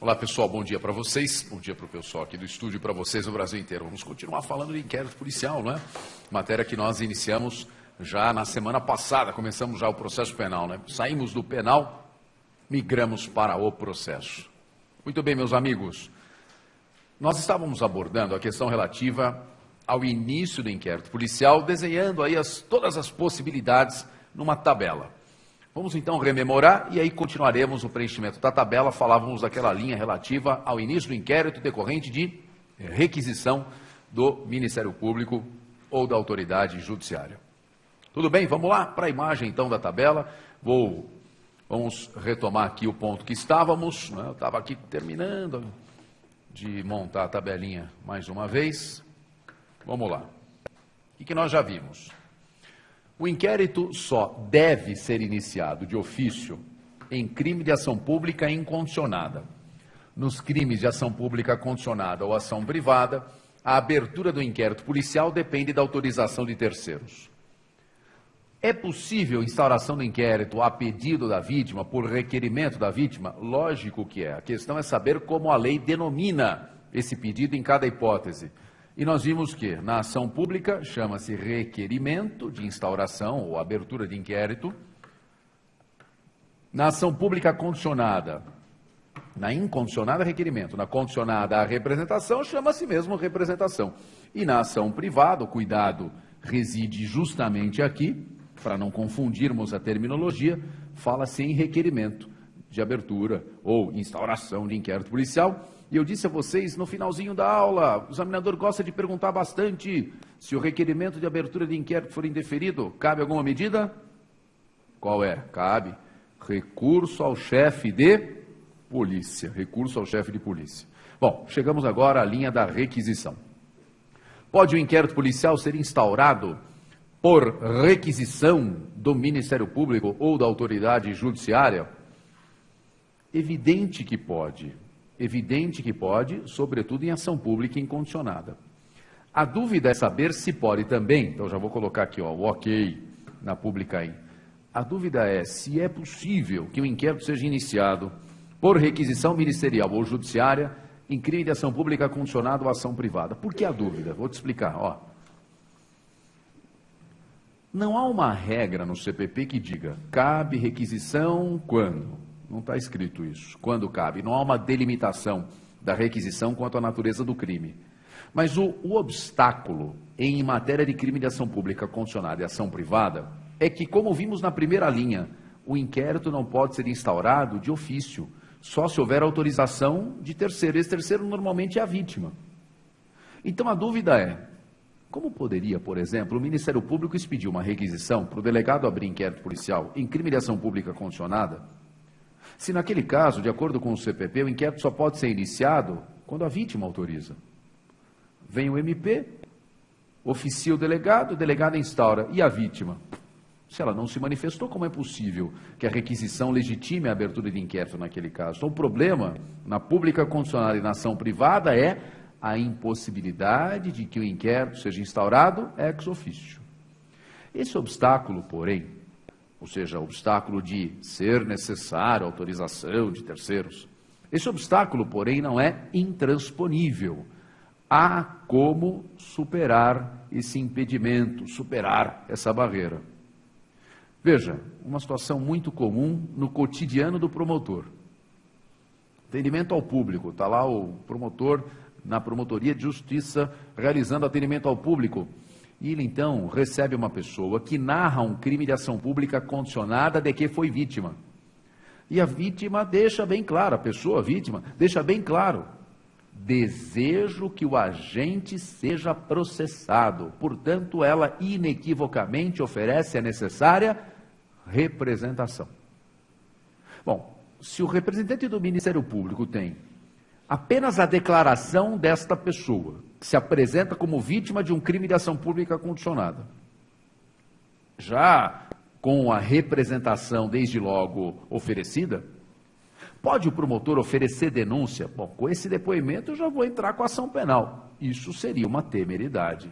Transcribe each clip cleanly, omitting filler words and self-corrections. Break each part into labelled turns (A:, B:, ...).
A: Olá pessoal, bom dia para vocês, bom dia para o pessoal aqui do estúdio e para vocês no Brasil inteiro. Vamos continuar falando de inquérito policial, não é? Matéria que nós iniciamos já na semana passada, começamos já o processo penal, né? Saímos do penal, migramos para o processo. Muito bem, meus amigos, nós estávamos abordando a questão relativa ao início do inquérito policial, desenhando aí todas as possibilidades numa tabela. Vamos então rememorar e aí continuaremos o preenchimento da tabela. Falávamos daquela linha relativa ao início do inquérito decorrente de requisição do Ministério Público ou da autoridade judiciária. Tudo bem? Vamos lá para a imagem então da tabela. Vamos retomar aqui o ponto que estávamos, né? Eu estava aqui terminando de montar a tabelinha mais uma vez. Vamos lá. O que nós já vimos? O inquérito só deve ser iniciado de ofício em crime de ação pública incondicionada. Nos crimes de ação pública condicionada ou ação privada, a abertura do inquérito policial depende da autorização de terceiros. É possível instauração do inquérito a pedido da vítima, por requerimento da vítima? Lógico que é. A questão é saber como a lei denomina esse pedido em cada hipótese. E nós vimos que, na ação pública, chama-se requerimento de instauração ou abertura de inquérito. Na ação pública condicionada, na incondicionada, requerimento. Na condicionada, a representação, chama-se mesmo representação. E na ação privada, o cuidado reside justamente aqui, para não confundirmos a terminologia, fala-se em requerimento de abertura ou instauração de inquérito policial. E eu disse a vocês no finalzinho da aula, o examinador gosta de perguntar bastante se o requerimento de abertura de inquérito for indeferido, cabe alguma medida? Qual é? Cabe recurso ao chefe de polícia. Recurso ao chefe de polícia. Bom, chegamos agora à linha da requisição. Pode o inquérito policial ser instaurado por requisição do Ministério Público ou da autoridade judiciária? Evidente que pode. Evidente que pode, sobretudo em ação pública incondicionada. A dúvida é saber se pode também, então já vou colocar aqui o ok na pública aí. A dúvida é se é possível que o inquérito seja iniciado por requisição ministerial ou judiciária em crime de ação pública condicionada ou ação privada. Por que a dúvida? Vou te explicar. Não há uma regra no CPP que diga cabe requisição quando. Não está escrito isso. Quando cabe. Não há uma delimitação da requisição quanto à natureza do crime. Mas o obstáculo em matéria de crime de ação pública condicionada e ação privada é que, como vimos na primeira linha, o inquérito não pode ser instaurado de ofício, só se houver autorização de terceiro. Esse terceiro normalmente é a vítima. Então a dúvida é, como poderia, por exemplo, o Ministério Público expedir uma requisição para o delegado abrir inquérito policial em crime de ação pública condicionada, se naquele caso, de acordo com o CPP, o inquérito só pode ser iniciado quando a vítima autoriza? Vem o MP, oficia o delegado instaura. E a vítima? Se ela não se manifestou, como é possível que a requisição legitime a abertura de inquérito naquele caso? Então, o problema na pública condicionada e na ação privada é a impossibilidade de que o inquérito seja instaurado ex officio. Esse obstáculo, porém, ou seja, o obstáculo de ser necessário autorização de terceiros, esse obstáculo, porém, não é intransponível. Há como superar esse impedimento, superar essa barreira. Veja, uma situação muito comum no cotidiano do promotor. Atendimento ao público, está lá o promotor na Promotoria de Justiça realizando atendimento ao público. E ele, então, recebe uma pessoa que narra um crime de ação pública condicionada de que foi vítima. E a vítima deixa bem claro, a pessoa vítima deixa bem claro, desejo que o agente seja processado. Portanto, ela inequivocamente oferece a necessária representação. Bom, se o representante do Ministério Público tem apenas a declaração desta pessoa, que se apresenta como vítima de um crime de ação pública condicionada, já com a representação desde logo oferecida, pode o promotor oferecer denúncia? Bom, com esse depoimento eu já vou entrar com a ação penal. Isso seria uma temeridade.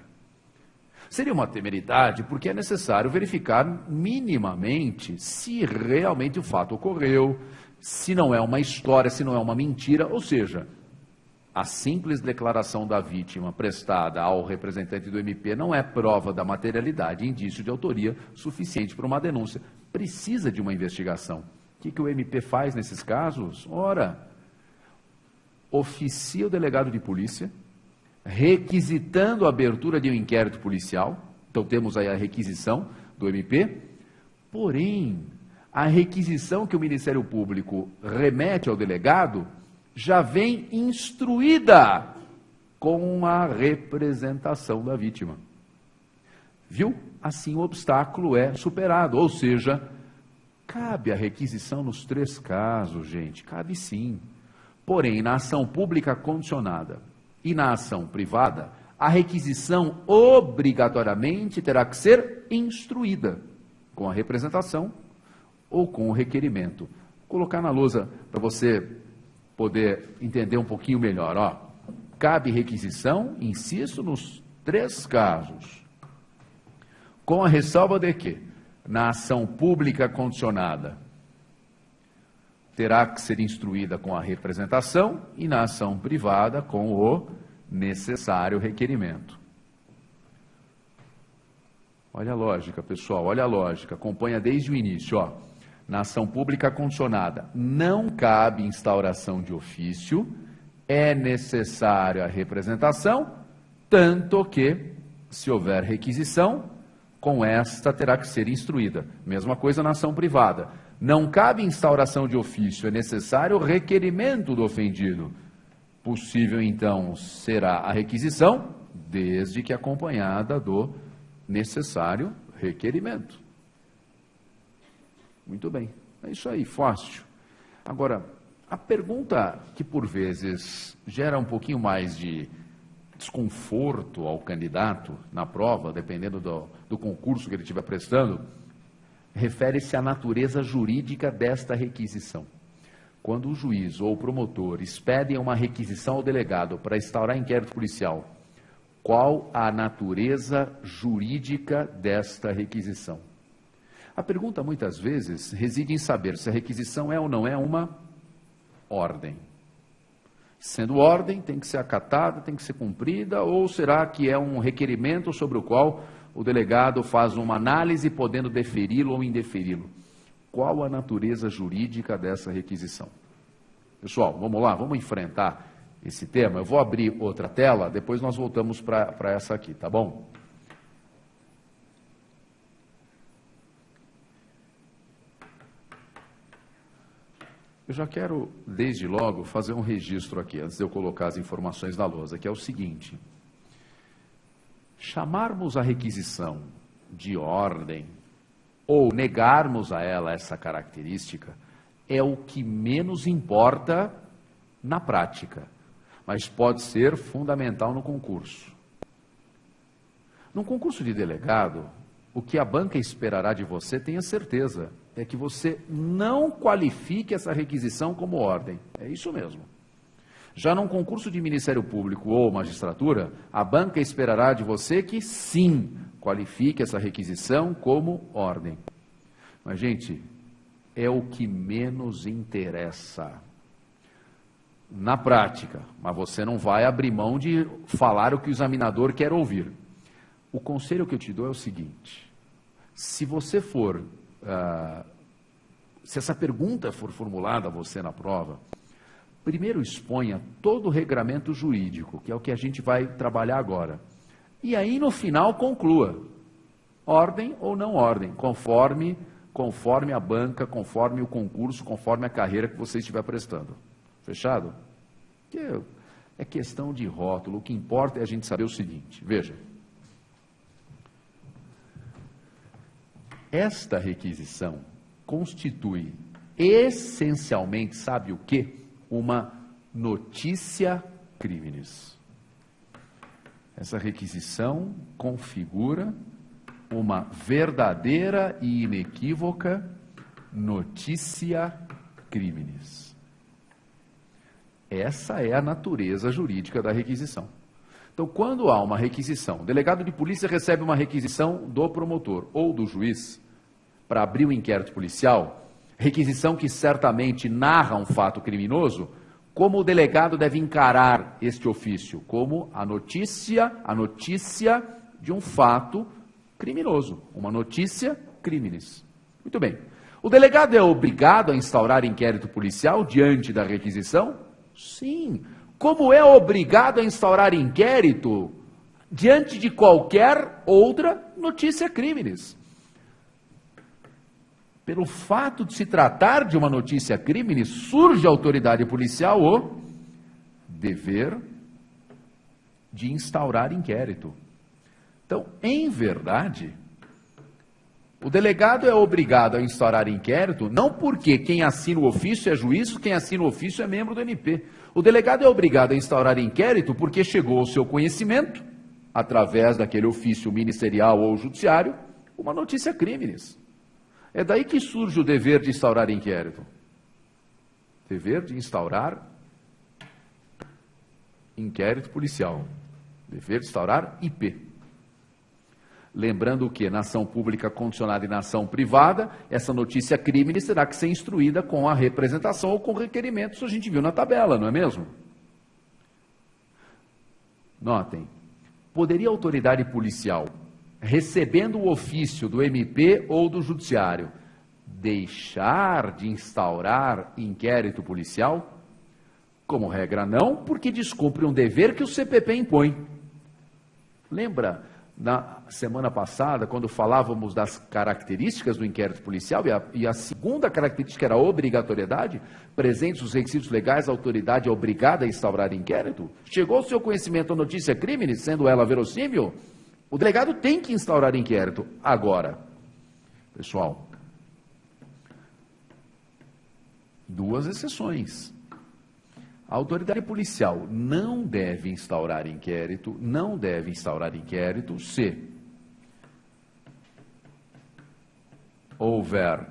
A: Seria uma temeridade porque é necessário verificar minimamente se realmente o fato ocorreu, se não é uma história, se não é uma mentira, ou seja, a simples declaração da vítima prestada ao representante do MP não é prova da materialidade, indício de autoria suficiente para uma denúncia. Precisa de uma investigação. O que o MP faz nesses casos? Ora, oficia o delegado de polícia, requisitando a abertura de um inquérito policial. Então temos aí a requisição do MP, porém, a requisição que o Ministério Público remete ao delegado já vem instruída com a representação da vítima. Viu? Assim o obstáculo é superado, ou seja, cabe a requisição nos 3 casos, gente, cabe sim. Porém, na ação pública condicionada e na ação privada, a requisição obrigatoriamente terá que ser instruída com a representação ou com o requerimento. Vou colocar na lousa para você poder entender um pouquinho melhor. Ó, cabe requisição, insisto, nos 3 casos, com a ressalva de que, na ação pública condicionada, terá que ser instruída com a representação e na ação privada com o necessário requerimento. Olha a lógica, pessoal, olha a lógica, acompanha desde o início, ó. Na ação pública condicionada, não cabe instauração de ofício, é necessária a representação, tanto que, se houver requisição, com esta terá que ser instruída. Mesma coisa na ação privada. Não cabe instauração de ofício, é necessário o requerimento do ofendido. Possível, então, será a requisição, desde que acompanhada do necessário requerimento. Muito bem, é isso aí, fácil. Agora, a pergunta que por vezes gera um pouquinho mais de desconforto ao candidato na prova, dependendo do concurso que ele estiver prestando, refere-se à natureza jurídica desta requisição. Quando o juiz ou o promotor expedem uma requisição ao delegado para instaurar inquérito policial, qual a natureza jurídica desta requisição? A pergunta, muitas vezes, reside em saber se a requisição é ou não é uma ordem. Sendo ordem, tem que ser acatada, tem que ser cumprida, ou será que é um requerimento sobre o qual o delegado faz uma análise, podendo deferi-lo ou indeferi-lo? Qual a natureza jurídica dessa requisição? Pessoal, vamos lá, vamos enfrentar esse tema. Eu vou abrir outra tela, depois nós voltamos para essa aqui, tá bom? Eu já quero, desde logo, fazer um registro aqui, antes de eu colocar as informações na lousa, que é o seguinte: chamarmos a requisição de ordem ou negarmos a ela essa característica é o que menos importa na prática, mas pode ser fundamental no concurso. No concurso de delegado, o que a banca esperará de você, tenha certeza, é que você não qualifique essa requisição como ordem. É isso mesmo. Já num concurso de Ministério Público ou magistratura, a banca esperará de você que sim, qualifique essa requisição como ordem. Mas, gente, é o que menos interessa na prática, mas você não vai abrir mão de falar o que o examinador quer ouvir. O conselho que eu te dou é o seguinte: se você for, se essa pergunta for formulada a você na prova, primeiro exponha todo o regramento jurídico, que é o que a gente vai trabalhar agora. E aí, no final, conclua. Ordem ou não ordem, conforme a banca, conforme o concurso, conforme a carreira que você estiver prestando. Fechado? Que é questão de rótulo. O que importa é a gente saber o seguinte. Veja. Esta requisição constitui essencialmente, sabe o quê? Uma notícia criminis. Essa requisição configura uma verdadeira e inequívoca notícia criminis. Essa é a natureza jurídica da requisição. Então, quando há uma requisição, o delegado de polícia recebe uma requisição do promotor ou do juiz para abrir o inquérito policial, requisição que certamente narra um fato criminoso, como o delegado deve encarar este ofício? Como a notícia de um fato criminoso, uma notícia criminis. Muito bem. O delegado é obrigado a instaurar inquérito policial diante da requisição? Sim. Como é obrigado a instaurar inquérito diante de qualquer outra notícia criminis? Pelo fato de se tratar de uma notícia criminis, surge à autoridade policial o dever de instaurar inquérito. Então, em verdade, o delegado é obrigado a instaurar inquérito, não porque quem assina o ofício é juiz, quem assina o ofício é membro do MP. O delegado é obrigado a instaurar inquérito porque chegou ao seu conhecimento, através daquele ofício ministerial ou judiciário, uma notícia criminis. É daí que surge o dever de instaurar inquérito. Dever de instaurar inquérito policial. Dever de instaurar IP. Lembrando que na ação pública condicionada e na ação privada, essa notícia crime terá que ser instruída com a representação ou com requerimento, isso a gente viu na tabela, não é mesmo? Notem, poderia a autoridade policial, recebendo o ofício do MP ou do judiciário, deixar de instaurar inquérito policial? Como regra não, porque descumpre um dever que o CPP impõe. Lembra? Na semana passada, quando falávamos das características do inquérito policial, e a segunda característica era a obrigatoriedade, presentes os requisitos legais, a autoridade é obrigada a instaurar inquérito. Chegou ao seu conhecimento a notícia crime, sendo ela verossímil, o delegado tem que instaurar inquérito. Agora, pessoal, duas exceções. A autoridade policial não deve instaurar inquérito, se houver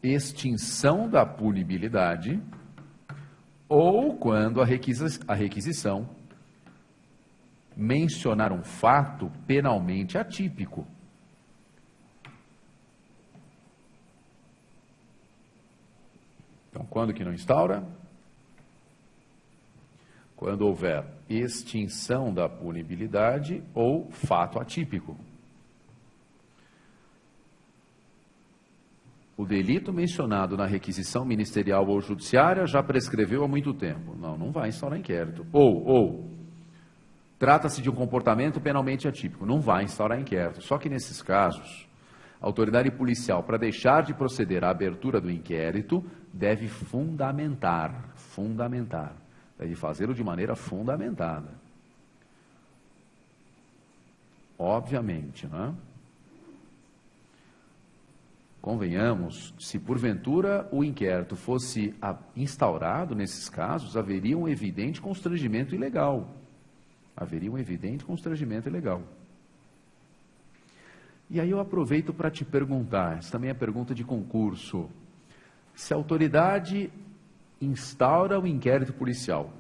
A: extinção da punibilidade ou quando a requisição mencionar um fato penalmente atípico. Então, quando que não instaura? Quando houver extinção da punibilidade ou fato atípico. O delito mencionado na requisição ministerial ou judiciária já prescreveu há muito tempo. Não vai instaurar inquérito. Ou trata-se de um comportamento penalmente atípico. Não vai instaurar inquérito. Só que nesses casos, a autoridade policial, para deixar de proceder à abertura do inquérito, deve fundamentar. Deve fazê-lo de maneira fundamentada. Obviamente, né? Convenhamos, se porventura o inquérito fosse instaurado nesses casos, haveria um evidente constrangimento ilegal. E aí eu aproveito para te perguntar, essa também é pergunta de concurso, se a autoridade instaura o inquérito policial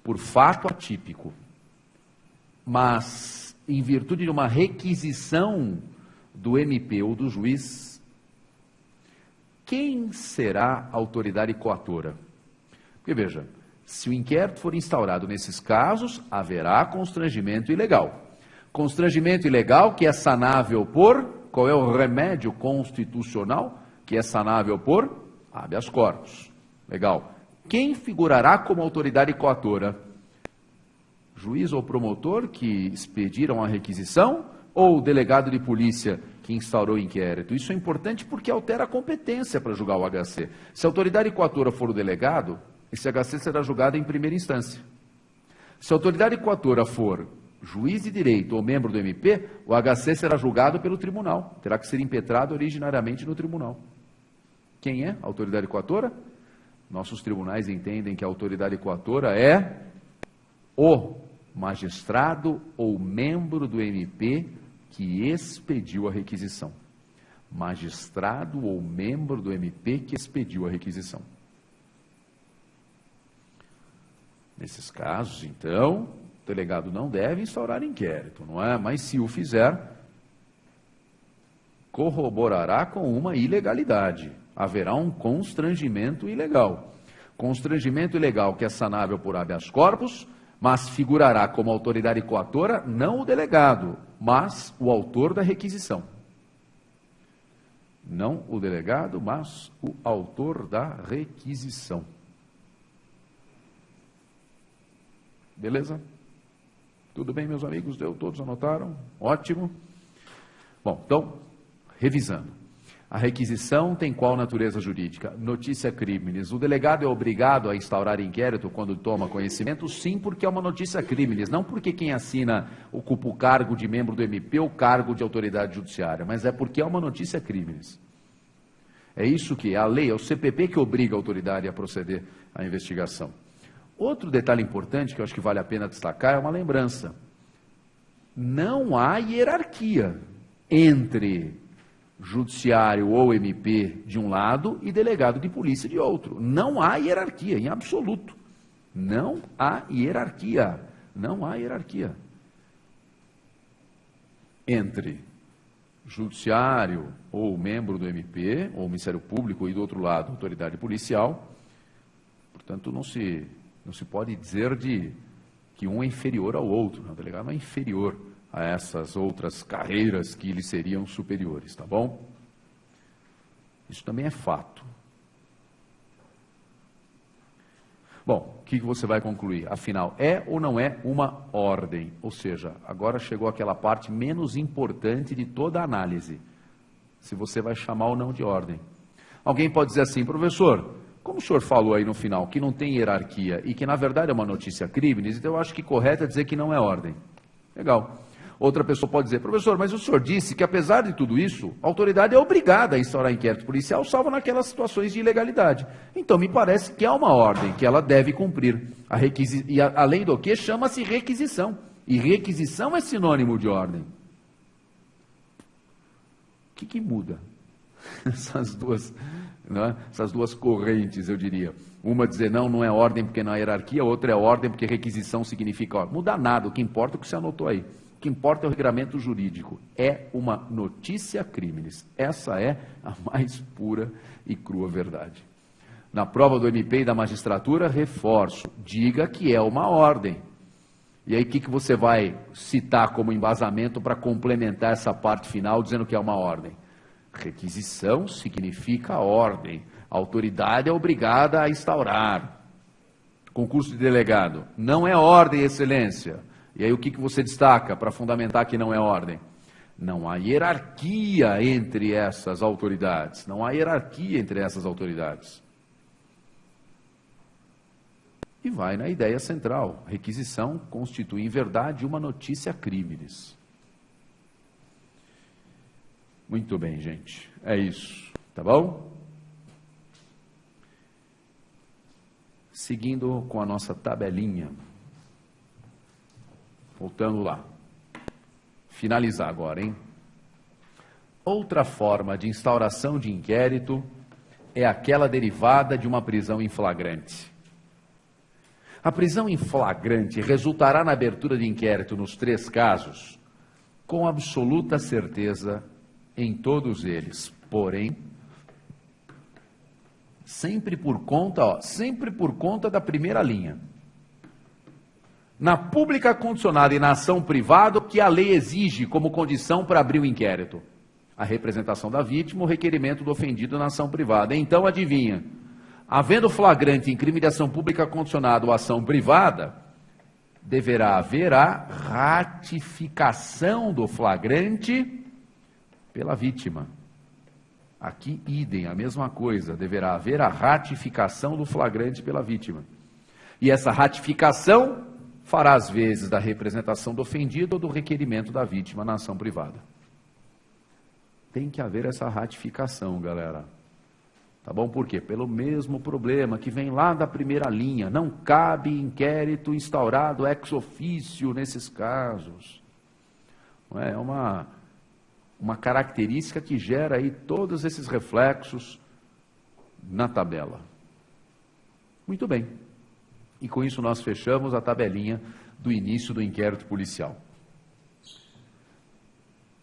A: por fato atípico, mas em virtude de uma requisição do MP ou do juiz, quem será a autoridade coatora? Porque veja, se o inquérito for instaurado nesses casos, haverá constrangimento ilegal. Constrangimento ilegal que é sanável por, qual é o remédio constitucional que é sanável por habeas corpus. Legal. Quem figurará como autoridade coatora? Juiz ou promotor que expediram a requisição ou o delegado de polícia que instaurou o inquérito? Isso é importante porque altera a competência para julgar o HC. Se a autoridade coatora for o delegado, esse HC será julgado em primeira instância. Se a autoridade coatora for juiz de direito ou membro do MP, o HC será julgado pelo tribunal. Terá que ser impetrado originariamente no tribunal. Quem é a autoridade coatora? Nossos tribunais entendem que a autoridade coatora é o magistrado ou membro do MP que expediu a requisição. Magistrado ou membro do MP que expediu a requisição. Nesses casos, então, o delegado não deve instaurar inquérito, não é? Mas se o fizer, corroborará com uma ilegalidade. Haverá um constrangimento ilegal. Constrangimento ilegal que é sanável por habeas corpus, mas figurará como autoridade coatora não o delegado, mas o autor da requisição. Não o delegado, mas o autor da requisição. Beleza? Tudo bem, meus amigos? Todos anotaram? Ótimo. Bom, então, revisando. A requisição tem qual natureza jurídica? Notícia criminis. O delegado é obrigado a instaurar inquérito quando toma conhecimento? Sim, porque é uma notícia criminis. Não porque quem assina ocupa o cargo de membro do MP ou cargo de autoridade judiciária, mas é porque é uma notícia criminis. É isso que é a lei, é o CPP que obriga a autoridade a proceder à investigação. Outro detalhe importante que eu acho que vale a pena destacar é uma lembrança. Não há hierarquia entre judiciário ou MP de um lado e delegado de polícia de outro. Não há hierarquia, em absoluto. Não há hierarquia. Não há hierarquia entre judiciário ou membro do MP, ou Ministério Público, e do outro lado, autoridade policial. Portanto, não se pode dizer que um é inferior ao outro. O delegado não é inferior a essas outras carreiras que lhe seriam superiores, tá bom? Isso também é fato. Bom, o que você vai concluir? Afinal, é ou não é uma ordem? Ou seja, agora chegou aquela parte menos importante de toda a análise. Se você vai chamar ou não de ordem. Alguém pode dizer assim, professor, como o senhor falou aí no final, que não tem hierarquia e que na verdade é uma notícia criminis, então eu acho que correto é dizer que não é ordem. Legal. Outra pessoa pode dizer, professor, mas o senhor disse que apesar de tudo isso, a autoridade é obrigada a instaurar inquérito policial, salvo naquelas situações de ilegalidade. Então me parece que há uma ordem que ela deve cumprir. E além do que, chama-se requisição. E requisição é sinônimo de ordem. O que muda? Essas duas correntes, eu diria. Uma dizer não é ordem porque não há hierarquia, outra é ordem porque requisição significa ordem. Muda nada, o que importa é o que você anotou aí. O que importa é o regramento jurídico. É uma notícia criminis. Essa é a mais pura e crua verdade. Na prova do MP e da magistratura, reforço, diga que é uma ordem. E aí o que você vai citar como embasamento para complementar essa parte final dizendo que é uma ordem? Requisição significa ordem. A autoridade é obrigada a instaurar. Concurso de delegado. Não é ordem, excelência. E aí o que você destaca para fundamentar que não é ordem? Não há hierarquia entre essas autoridades. Não há hierarquia entre essas autoridades. E vai na ideia central. Requisição constitui, em verdade, uma notícia criminis. Muito bem, gente. É isso. Tá bom? Seguindo com a nossa tabelinha. Voltando lá. Finalizar agora, hein? Outra forma de instauração de inquérito é aquela derivada de uma prisão em flagrante. A prisão em flagrante resultará na abertura de inquérito nos 3 casos, com absoluta certeza em todos eles. Porém, sempre por conta da primeira linha. Na pública condicionada e na ação privada, o que a lei exige como condição para abrir o inquérito? A representação da vítima, o requerimento do ofendido na ação privada. Então, adivinha, havendo flagrante em crime de ação pública condicionada ou ação privada, deverá haver a ratificação do flagrante pela vítima. Aqui, idem, a mesma coisa, deverá haver a ratificação do flagrante pela vítima. E essa ratificação fará as vezes da representação do ofendido ou do requerimento da vítima na ação privada. Tem que haver essa ratificação, galera. Tá bom? Por quê? Pelo mesmo problema que vem lá da primeira linha. Não cabe inquérito instaurado ex officio nesses casos. Não é uma característica que gera aí todos esses reflexos na tabela. Muito bem. E com isso nós fechamos a tabelinha do início do inquérito policial.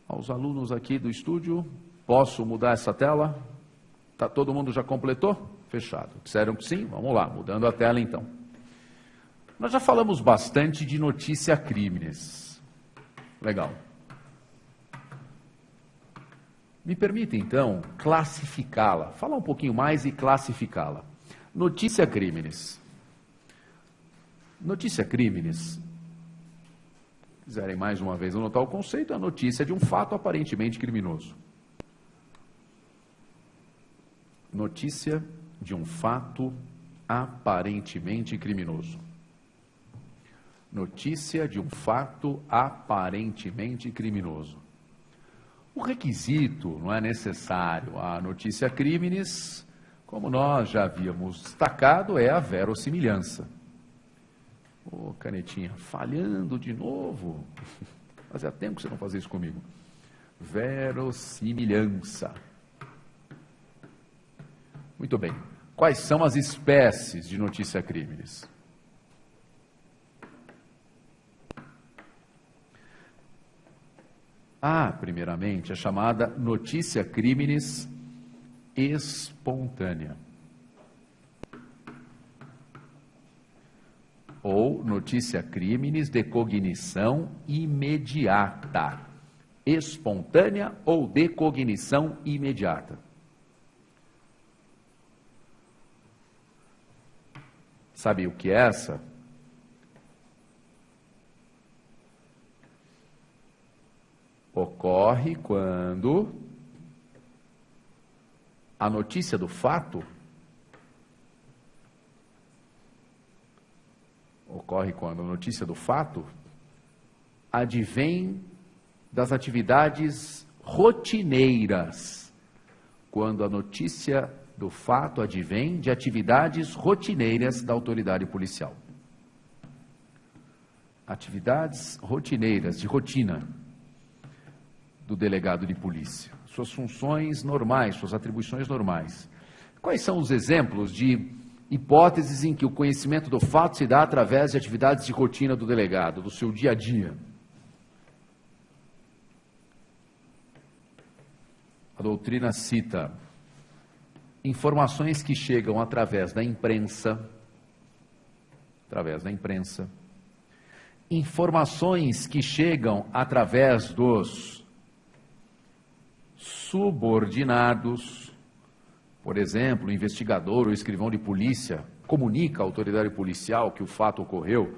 A: Aos alunos aqui do estúdio, Posso mudar essa tela? Tá, todo mundo já completou? Fechado. Disseram que sim? Vamos lá, mudando a tela então. Nós já falamos bastante de notícia crimes. Legal. Me permita então classificá-la, falar um pouquinho mais e classificá-la. Notícia crimes. Notícia crimes, se quiserem mais uma vez anotar o conceito, é a notícia de um fato aparentemente criminoso. Notícia de um fato aparentemente criminoso. Notícia de um fato aparentemente criminoso. O requisito não é necessário. A notícia crimes, como nós já havíamos destacado, é a verossimilhança. Ô, canetinha, falhando de novo. Fazia tempo que você não fazia isso comigo. Verossimilhança. Muito bem. Quais são as espécies de notícia crimes? Há, primeiramente, a chamada notícia crimes espontânea. Ou notícia crimes de cognição imediata. Espontânea ou de cognição imediata. Sabe o que é essa? Ocorre quando a notícia do fato advém das atividades rotineiras. Quando a notícia do fato advém de atividades rotineiras da autoridade policial. Atividades rotineiras, de rotina, do delegado de polícia. Suas funções normais, suas atribuições normais. Quais são os exemplos de hipóteses em que o conhecimento do fato se dá através de atividades de rotina do delegado, do seu dia a dia? A doutrina cita informações que chegam através da imprensa, informações que chegam através dos subordinados. Por exemplo, o investigador ou escrivão de polícia comunica à autoridade policial que o fato ocorreu.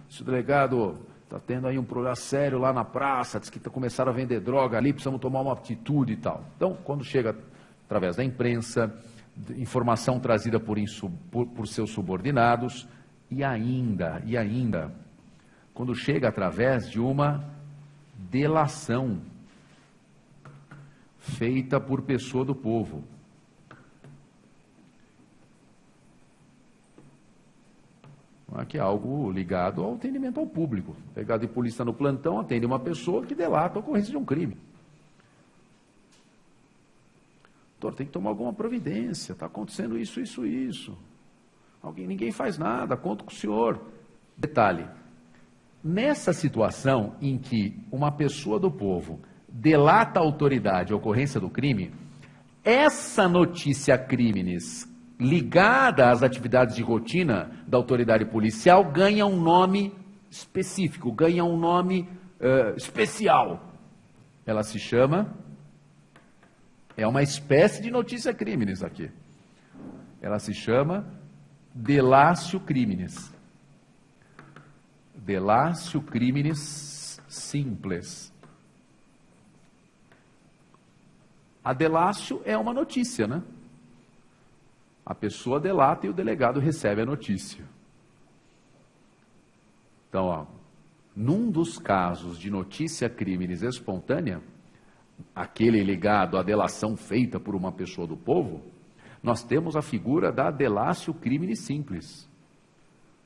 A: Se o delegado está tendo aí um problema sério lá na praça, diz que começaram a vender droga ali, precisamos tomar uma atitude e tal. Então, quando chega através da imprensa, informação trazida por seus subordinados, e ainda, quando chega através de uma delação feita por pessoa do povo. Que é algo ligado ao atendimento ao público. O delegado de polícia no plantão atende uma pessoa que delata a ocorrência de um crime. Doutor, tem que tomar alguma providência, está acontecendo isso. Ninguém faz nada, conto com o senhor. Detalhe, nessa situação em que uma pessoa do povo delata a autoridade a ocorrência do crime, essa notícia crimes ligada às atividades de rotina da autoridade policial ganha um nome específico, ganha um nome especial. Ela se chama... É uma espécie de notícia crimes aqui. Ela se chama delatio criminis. Delatio criminis simples. A delatio é uma notícia, né? A pessoa delata e o delegado recebe a notícia. Então, num dos casos de notícia crimes espontânea, aquele ligado à delação feita por uma pessoa do povo, nós temos a figura da delatio criminis simples.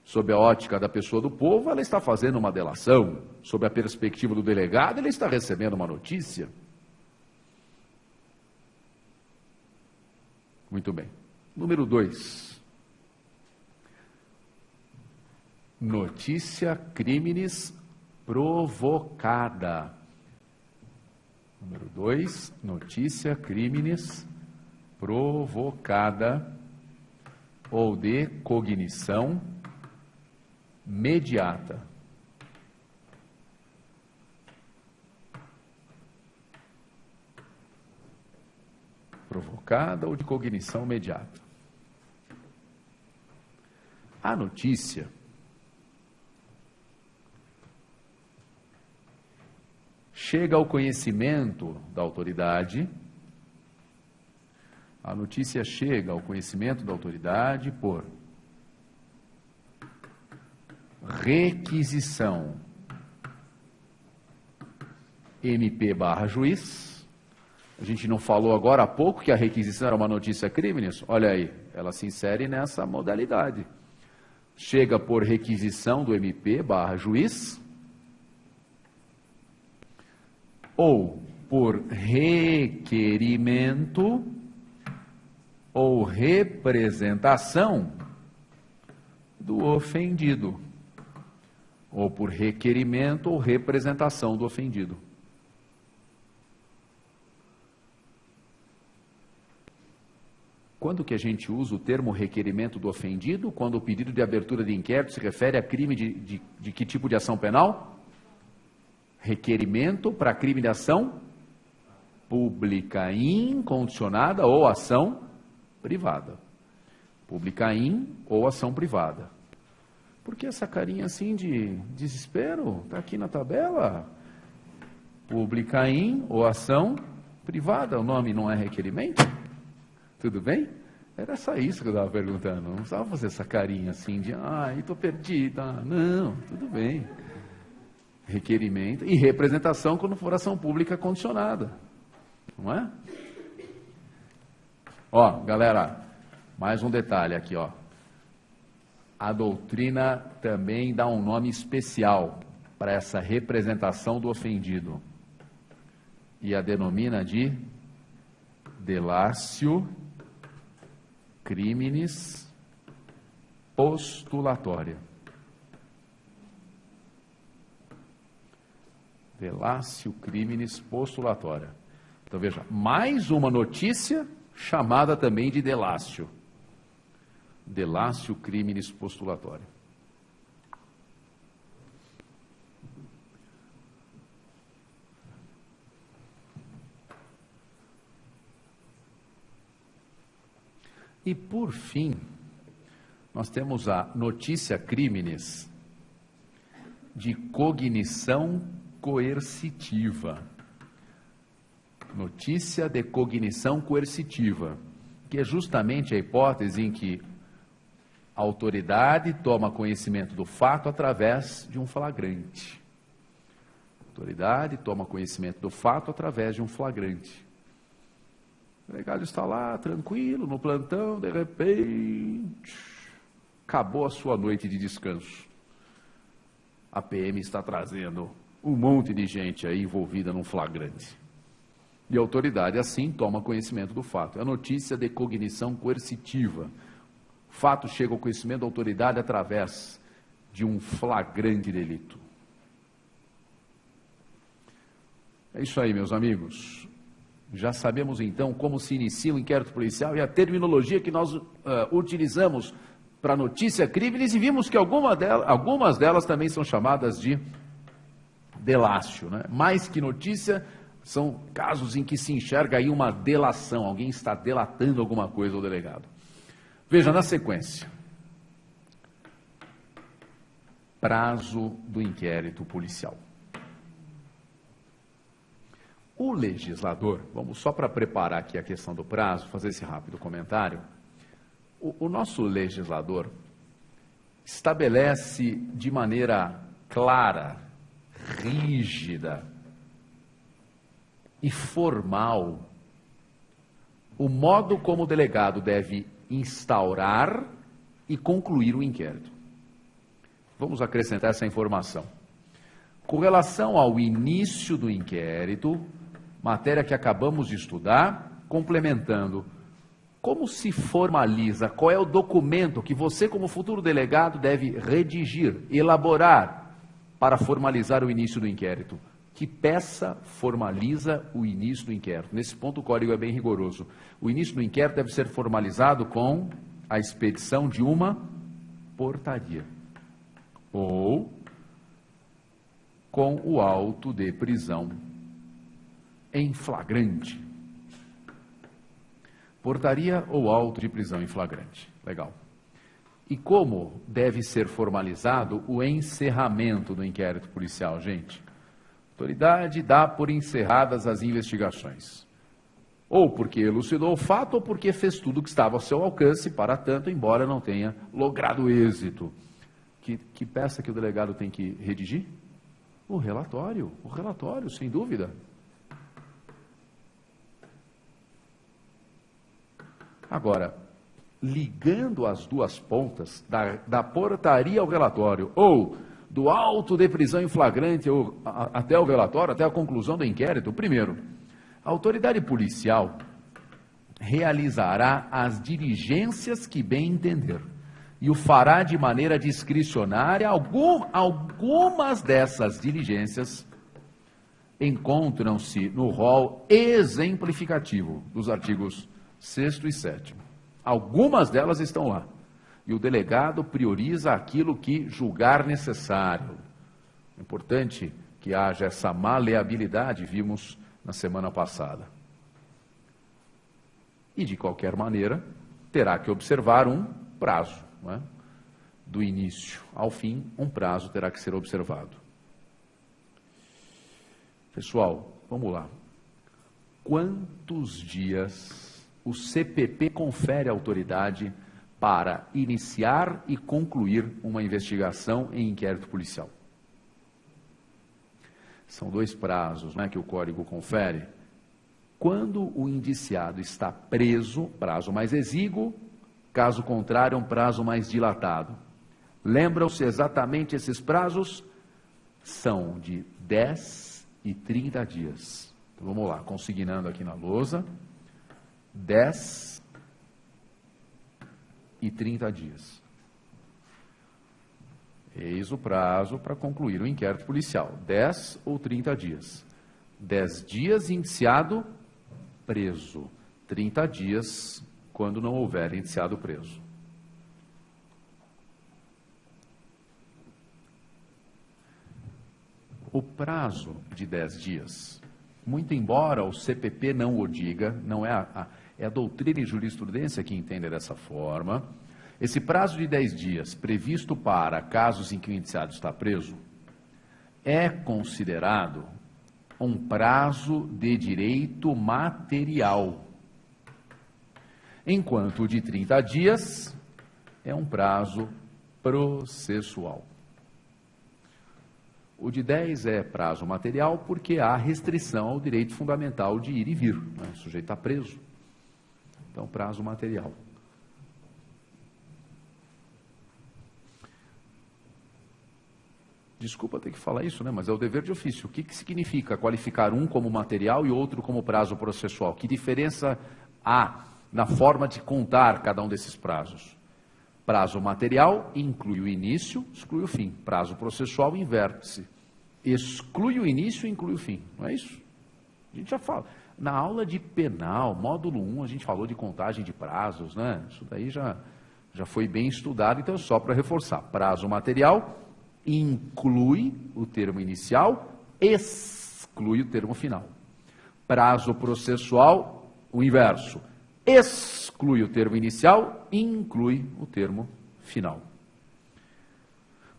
A: Sob a ótica da pessoa do povo, ela está fazendo uma delação. Sob a perspectiva do delegado, ele está recebendo uma notícia. Muito bem. Número 2. Notícia criminis provocada. Número 2, notícia criminis provocada ou de cognição mediata. Provocada ou de cognição mediata. A notícia chega ao conhecimento da autoridade. A notícia chega ao conhecimento da autoridade por requisição MP/juiz. A gente não falou agora há pouco que a requisição era uma notícia criminis? Olha aí, ela se insere nessa modalidade. Chega por requisição do MP/juiz ou por requerimento ou representação do ofendido, ou por requerimento ou representação do ofendido. Quando que a gente usa o termo requerimento do ofendido? Quando o pedido de abertura de inquérito se refere a crime de que tipo de ação penal? Requerimento para crime de ação pública incondicionada ou ação privada. Pública ou ação privada. Por que essa carinha assim de desespero? Está aqui na tabela. Pública ou ação privada. O nome não é requerimento? Tudo bem? Era só isso que eu estava perguntando. Não precisava fazer essa carinha assim de, estou perdida. Não, tudo bem. Requerimento e representação quando for ação pública condicionada. Não é? Ó, galera, mais um detalhe aqui, ó. A doutrina também dá um nome especial para essa representação do ofendido. E a denomina de delatio criminis postulatória. Delatio criminis postulatória. Então veja, mais uma notícia chamada também de delatio. Delatio criminis postulatória. E, por fim, nós temos a notícia criminis de cognição coercitiva. Notícia de cognição coercitiva, que é justamente a hipótese em que a autoridade toma conhecimento do fato através de um flagrante. A autoridade toma conhecimento do fato através de um flagrante. O delegado está lá, tranquilo, no plantão, de repente, acabou a sua noite de descanso. A PM está trazendo um monte de gente aí envolvida num flagrante. E a autoridade, assim, toma conhecimento do fato. É a notícia de cognição coercitiva. O fato chega ao conhecimento da autoridade através de um flagrante delito. É isso aí, meus amigos. Já sabemos, então, como se inicia o inquérito policial e a terminologia que nós utilizamos para notícia criminis, e vimos que algumas delas também são chamadas de delatio, né? Mais que notícia, são casos em que se enxerga aí uma delação, alguém está delatando alguma coisa ao delegado. Veja, na sequência, prazo do inquérito policial. O legislador, vamos só para preparar aqui a questão do prazo, fazer esse rápido comentário. O nosso legislador estabelece de maneira clara, rígida e formal o modo como o delegado deve instaurar e concluir o inquérito. Vamos acrescentar essa informação. Com relação ao início do inquérito, matéria que acabamos de estudar, complementando, como se formaliza, qual é o documento que você, como futuro delegado, deve redigir, elaborar para formalizar o início do inquérito? Que peça formaliza o início do inquérito? Nesse ponto o código é bem rigoroso. O início do inquérito deve ser formalizado com a expedição de uma portaria ou com o auto de prisão em flagrante. Portaria ou auto de prisão em flagrante. Legal. E como deve ser formalizado o encerramento do inquérito policial, gente? A autoridade dá por encerradas as investigações. Ou porque elucidou o fato, ou porque fez tudo o que estava ao seu alcance, para tanto, embora não tenha logrado êxito. Que peça que o delegado tem que redigir? O relatório, sem dúvida. Agora, ligando as duas pontas, da portaria ao relatório, ou do auto de prisão em flagrante até o relatório, até a conclusão do inquérito, primeiro, a autoridade policial realizará as diligências que bem entender e o fará de maneira discricionária. Algumas dessas diligências encontram-se no rol exemplificativo dos artigos 6º e 7º. Algumas delas estão lá. E o delegado prioriza aquilo que julgar necessário. É importante que haja essa maleabilidade, vimos na semana passada. E, de qualquer maneira, terá que observar um prazo, não é? Do início ao fim, um prazo terá que ser observado. Pessoal, vamos lá. Quantos dias o CPP confere à autoridade para iniciar e concluir uma investigação em inquérito policial? São dois prazos, né, que o Código confere. Quando o indiciado está preso, prazo mais exíguo, caso contrário, um prazo mais dilatado. Lembram-se exatamente esses prazos? São de 10 e 30 dias. Então, vamos lá, consignando aqui na lousa. 10 e 30 dias. Eis o prazo para concluir o inquérito policial. 10 ou 30 dias. 10 dias indiciado, preso. 30 dias quando não houver indiciado preso. O prazo de 10 dias, muito embora o CPP não o diga, não é a doutrina e jurisprudência que entende dessa forma, esse prazo de 10 dias, previsto para casos em que o indiciado está preso, é considerado um prazo de direito material, enquanto o de 30 dias é um prazo processual. O de 10 é prazo material porque há restrição ao direito fundamental de ir e vir, né? O sujeito está preso. Então, prazo material. Desculpa ter que falar isso, né? Mas é o dever de ofício. O que significa qualificar um como material e outro como prazo processual? Que diferença há na forma de contar cada um desses prazos? Prazo material inclui o início, exclui o fim. Prazo processual inverte-se. Exclui o início e inclui o fim. Não é isso? A gente já fala. Na aula de penal, módulo 1, a gente falou de contagem de prazos, né? Isso daí já foi bem estudado, então só para reforçar. Prazo material inclui o termo inicial, exclui o termo final. Prazo processual, o inverso. Exclui o termo inicial, inclui o termo final.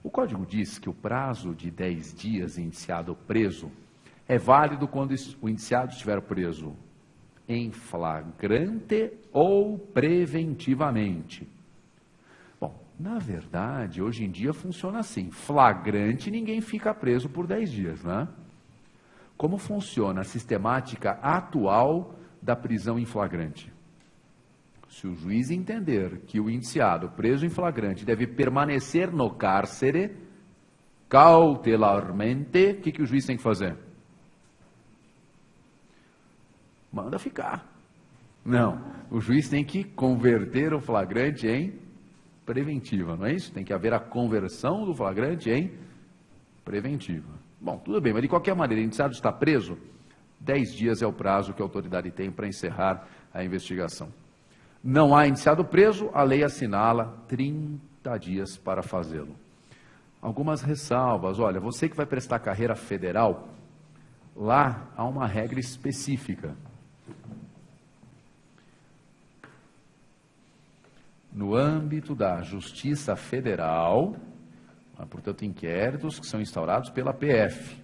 A: O Código diz que o prazo de 10 dias indiciado preso é válido quando o indiciado estiver preso em flagrante ou preventivamente. Bom, na verdade, hoje em dia funciona assim. Flagrante, ninguém fica preso por 10 dias, né? Como funciona a sistemática atual da prisão em flagrante? Se o juiz entender que o indiciado preso em flagrante deve permanecer no cárcere cautelarmente, o que o juiz tem que fazer? Manda ficar. Não, o juiz tem que converter o flagrante em preventiva, não é isso? Tem que haver a conversão do flagrante em preventiva. Bom, tudo bem, mas de qualquer maneira, o indiciado está preso, 10 dias é o prazo que a autoridade tem para encerrar a investigação. Não há indiciado preso, a lei assinala 30 dias para fazê-lo. Algumas ressalvas, olha, você que vai prestar carreira federal, lá há uma regra específica. No âmbito da Justiça Federal, portanto, inquéritos que são instaurados pela PF.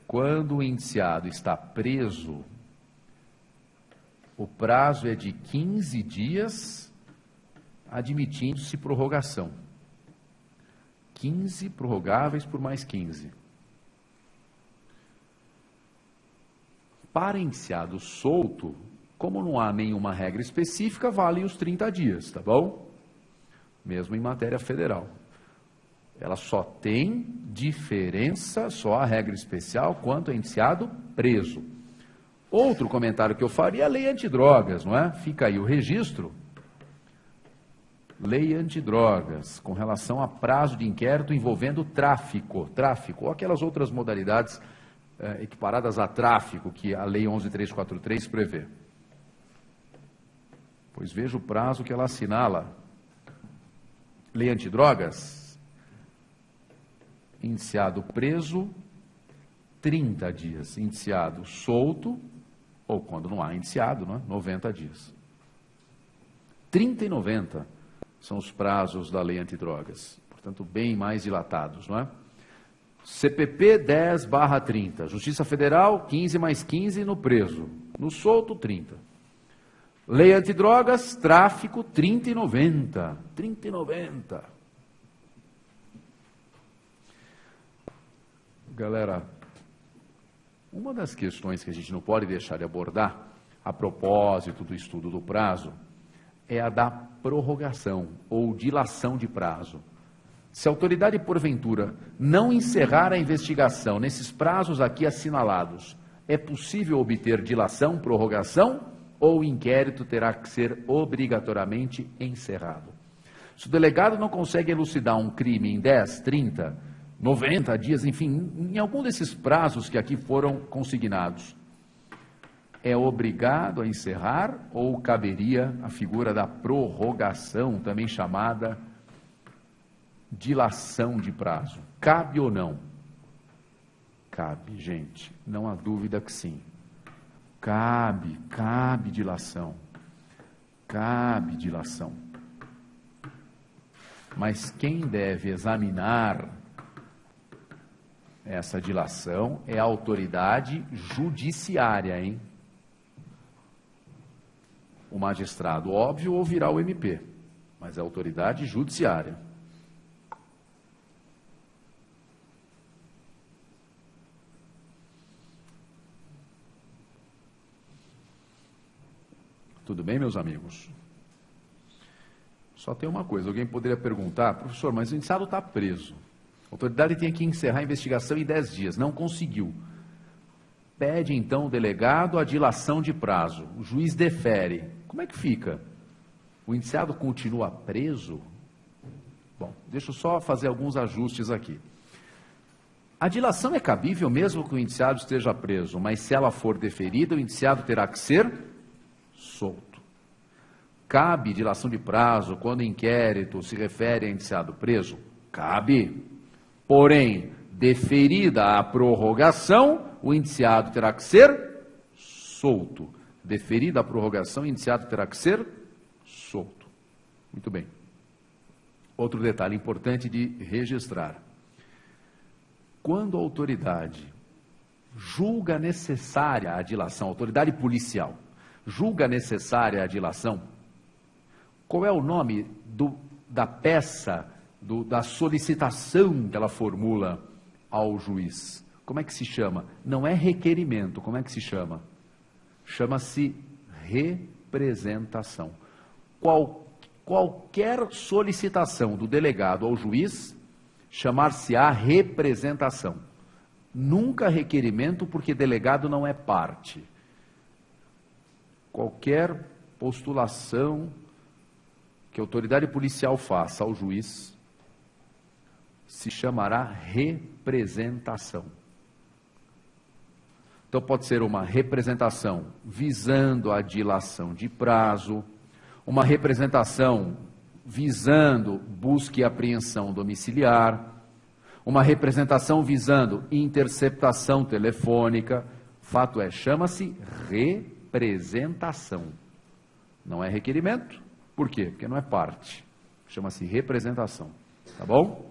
A: Quando o indiciado está preso, o prazo é de 15 dias, admitindo-se prorrogação. 15 prorrogáveis por mais 15. Para indiciado solto, como não há nenhuma regra específica, valem os 30 dias, tá bom? Mesmo em matéria federal. Ela só tem diferença, só a regra especial, quanto é indiciado preso. Outro comentário que eu faria é a lei antidrogas, não é? Fica aí o registro. Lei antidrogas, com relação a prazo de inquérito envolvendo tráfico, ou aquelas outras modalidades equiparadas a tráfico que a Lei 11.343 prevê. Pois veja o prazo que ela assinala. Lei antidrogas, indiciado preso, 30 dias. Indiciado solto, ou quando não há indiciado, não é? 90 dias. 30 e 90 são os prazos da lei antidrogas, portanto, bem mais dilatados, não é? CPP 10/30, Justiça Federal 15 mais 15 no preso, no solto 30. Lei antidrogas, tráfico 30 e 90, 30 e 90. Galera, uma das questões que a gente não pode deixar de abordar, a propósito do estudo do prazo, é a da prorrogação ou dilação de prazo. Se a autoridade, porventura, não encerrar a investigação nesses prazos aqui assinalados, é possível obter dilação, prorrogação, ou o inquérito terá que ser obrigatoriamente encerrado? Se o delegado não consegue elucidar um crime em 10, 30, 90 dias, enfim, em algum desses prazos que aqui foram consignados, é obrigado a encerrar ou caberia a figura da prorrogação, também chamada dilação de prazo? Cabe ou não? Cabe, gente, não há dúvida que sim. Cabe dilação. Cabe dilação. Mas quem deve examinar essa dilação é a autoridade judiciária, hein? O magistrado, óbvio, ouvirá o MP, mas é a autoridade judiciária. Tudo bem, meus amigos? Só tem uma coisa, alguém poderia perguntar, professor, mas o indiciado está preso. A autoridade tem que encerrar a investigação em 10 dias, não conseguiu. Pede, então, o delegado a dilação de prazo. O juiz defere. Como é que fica? O indiciado continua preso? Bom, deixa eu só fazer alguns ajustes aqui. A dilação é cabível mesmo que o indiciado esteja preso, mas se ela for deferida, o indiciado terá que ser solto. Cabe dilação de prazo quando o inquérito se refere a indiciado preso? Cabe. Porém, deferida a prorrogação, o indiciado terá que ser solto. Deferida a prorrogação, o indiciado terá que ser solto. Muito bem. Outro detalhe importante de registrar. Quando a autoridade julga necessária a dilação, a autoridade policial julga necessária a dilação, qual é o nome da peça, da solicitação que ela formula ao juiz? Como é que se chama? Não é requerimento, como é que se chama? Chama-se representação. Qualquer solicitação do delegado ao juiz chamar-se-á representação. Nunca requerimento, porque delegado não é parte. Qualquer postulação que a autoridade policial faça ao juiz se chamará representação. Então pode ser uma representação visando a dilação de prazo, uma representação visando busca e apreensão domiciliar, uma representação visando interceptação telefônica. Fato é, chama-se representação. Não é requerimento. Por quê? Porque não é parte. Chama-se representação. Tá bom?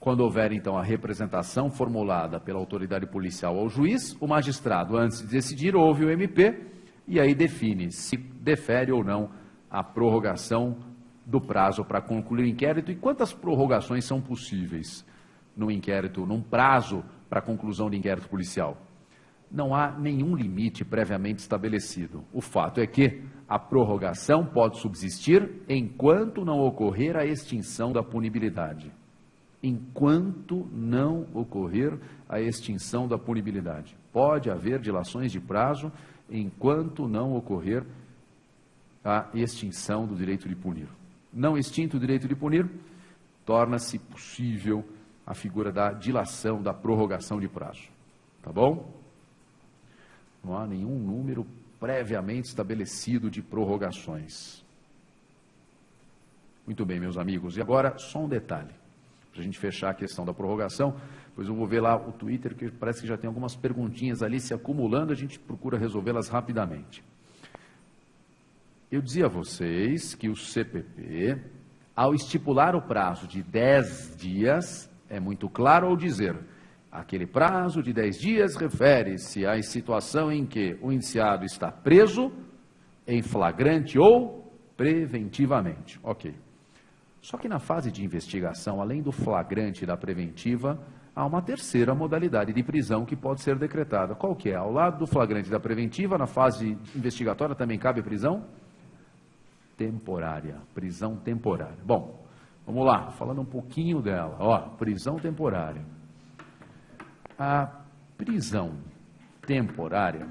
A: Quando houver, então, a representação formulada pela autoridade policial ao juiz, o magistrado, antes de decidir, ouve o MP e aí define se defere ou não a prorrogação do prazo para concluir o inquérito e quantas prorrogações são possíveis no inquérito, num prazo para conclusão de inquérito policial. Não há nenhum limite previamente estabelecido. O fato é que a prorrogação pode subsistir enquanto não ocorrer a extinção da punibilidade. Enquanto não ocorrer a extinção da punibilidade. Pode haver dilações de prazo enquanto não ocorrer a extinção do direito de punir. Não extinto o direito de punir, torna-se possível a figura da dilação, da prorrogação de prazo. Tá bom? Não há nenhum número previamente estabelecido de prorrogações. Muito bem, meus amigos. E agora, só um detalhe. Para a gente fechar a questão da prorrogação, depois eu vou ver lá o Twitter, que parece que já tem algumas perguntinhas ali se acumulando, a gente procura resolvê-las rapidamente. Eu dizia a vocês que o CPP, ao estipular o prazo de 10 dias, é muito claro ao dizer, aquele prazo de 10 dias refere-se à situação em que o indiciado está preso, em flagrante ou preventivamente. Ok. Só que na fase de investigação, além do flagrante e da preventiva, há uma terceira modalidade de prisão que pode ser decretada. Qual que é? Ao lado do flagrante e da preventiva, na fase investigatória também cabe prisão temporária. Prisão temporária. Bom, vamos lá, falando um pouquinho dela. Ó, prisão temporária. A prisão temporária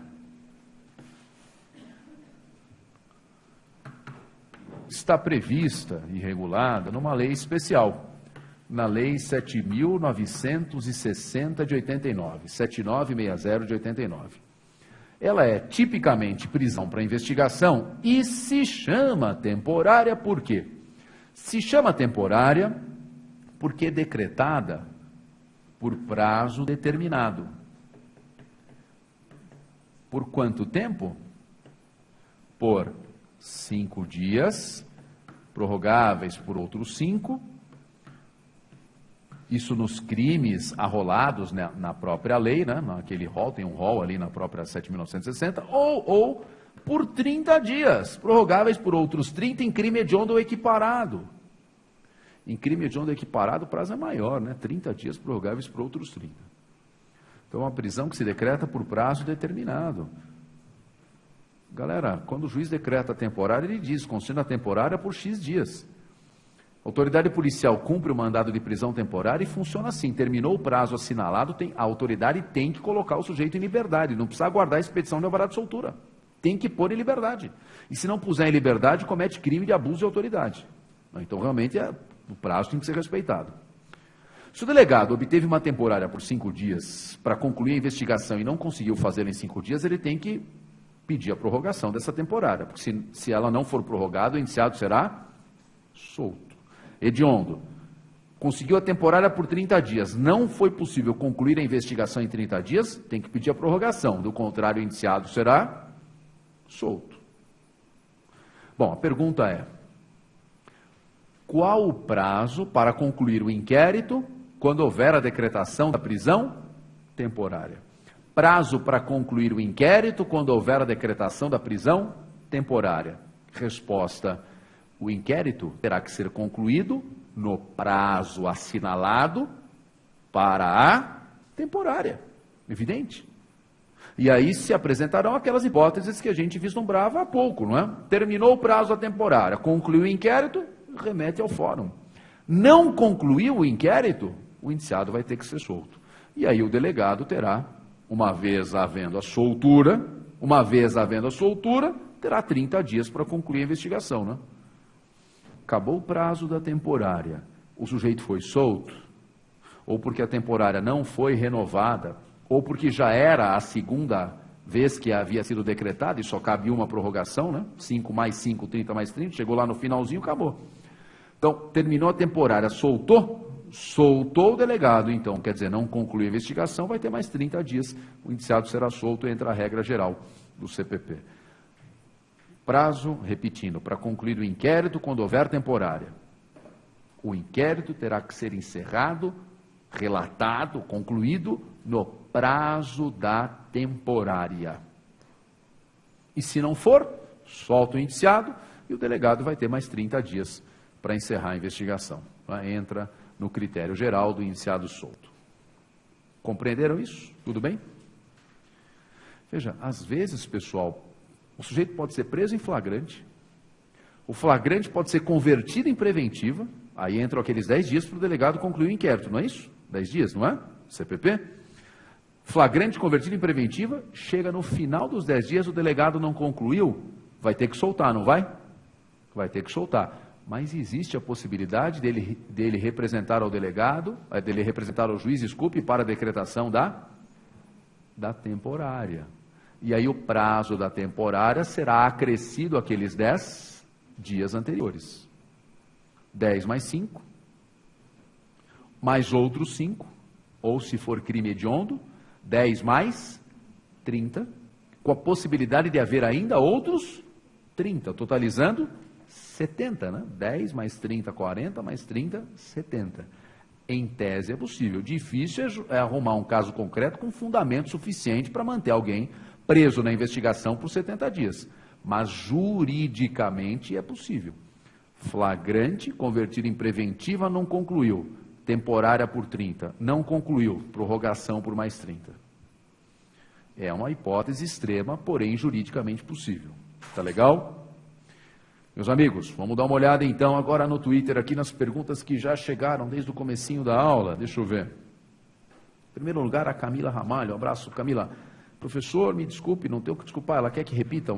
A: está prevista e regulada numa lei especial, na Lei 7.960 de 89, 7960 de 89. Ela é tipicamente prisão para investigação e se chama temporária por quê? Se chama temporária porque é decretada por prazo determinado. Por quanto tempo? Por 5 dias, prorrogáveis por outros 5, isso nos crimes arrolados na própria lei, né? Naquele rol, tem um rol ali na própria 7.960, ou por 30 dias, prorrogáveis por outros 30 em crime hediondo ou equiparado. Em crime hediondo ou equiparado o prazo é maior, né? 30 dias prorrogáveis por outros 30. Então é uma prisão que se decreta por prazo determinado. Galera, quando o juiz decreta a temporária, ele diz, concede a temporária por X dias. A autoridade policial cumpre o mandado de prisão temporária e funciona assim, terminou o prazo assinalado, a autoridade tem que colocar o sujeito em liberdade, não precisa aguardar a expedição de alvará de soltura, tem que pôr em liberdade. E se não puser em liberdade, comete crime de abuso de autoridade. Então, realmente, o prazo tem que ser respeitado. Se o delegado obteve uma temporária por 5 dias para concluir a investigação e não conseguiu fazê-la em 5 dias, ele tem que pedir a prorrogação dessa temporária, porque se ela não for prorrogada, o indiciado será solto. Hediondo, conseguiu a temporária por 30 dias, não foi possível concluir a investigação em 30 dias, tem que pedir a prorrogação, do contrário, o indiciado será solto. Bom, a pergunta é, qual o prazo para concluir o inquérito quando houver a decretação da prisão temporária? Prazo para concluir o inquérito quando houver a decretação da prisão temporária. Resposta, o inquérito terá que ser concluído no prazo assinalado para a temporária. Evidente. E aí se apresentarão aquelas hipóteses que a gente vislumbrava há pouco, não é? Terminou o prazo da temporária, concluiu o inquérito, remete ao fórum. Não concluiu o inquérito, o indiciado vai ter que ser solto. E aí o delegado terá, uma vez havendo a soltura, terá 30 dias para concluir a investigação, né? Acabou o prazo da temporária, o sujeito foi solto, ou porque a temporária não foi renovada, ou porque já era a segunda vez que havia sido decretada e só cabe uma prorrogação, né? 5 mais 5, 30 mais 30, chegou lá no finalzinho, acabou. Então, terminou a temporária, soltou o delegado, então, quer dizer, não concluiu a investigação, vai ter mais 30 dias, o indiciado será solto, entra a regra geral do CPP. Prazo, repetindo, para concluir o inquérito quando houver temporária. O inquérito terá que ser encerrado, relatado, concluído no prazo da temporária. E se não for, solta o indiciado e o delegado vai ter mais 30 dias para encerrar a investigação. Entra no critério geral do indiciado solto. Compreenderam isso? Tudo bem? Veja, às vezes, pessoal, o sujeito pode ser preso em flagrante, o flagrante pode ser convertido em preventiva, aí entram aqueles 10 dias para o delegado concluir o inquérito, não é isso? 10 dias, não é? CPP? Flagrante convertido em preventiva, chega no final dos 10 dias, o delegado não concluiu, vai ter que soltar, não vai? Vai ter que soltar. Mas existe a possibilidade dele representar ao delegado, dele representar ao juiz, desculpe, para a decretação da temporária. E aí o prazo da temporária será acrescido àqueles 10 dias anteriores. 10 mais 5, mais outros 5, ou se for crime hediondo, 10 mais 30, com a possibilidade de haver ainda outros 30, totalizando 70, né? 10 mais 30, 40, mais 30, 70. Em tese é possível. Difícil é arrumar um caso concreto com fundamento suficiente para manter alguém preso na investigação por 70 dias. Mas juridicamente é possível. Flagrante, convertido em preventiva, não concluiu. Temporária por 30, não concluiu. Prorrogação por mais 30. É uma hipótese extrema, porém juridicamente possível. Tá legal? Meus amigos, vamos dar uma olhada então agora no Twitter, aqui nas perguntas que já chegaram desde o comecinho da aula. Deixa eu ver. Em primeiro lugar, a Camila Ramalho. Um abraço, Camila. Professor, me desculpe, não tenho o que desculpar, ela quer que repita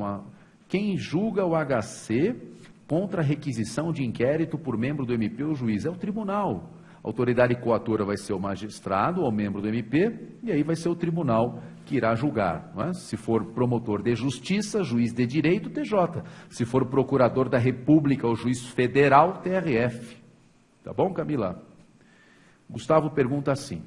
A: Quem julga o HC contra a requisição de inquérito por membro do MP ou juiz? É o tribunal. A autoridade coatora vai ser o magistrado ou membro do MP, e aí vai ser o tribunal que irá julgar. Não é? Se for promotor de justiça, juiz de direito, TJ. Se for procurador da República ou juiz federal, TRF. Tá bom, Camila? Gustavo pergunta assim: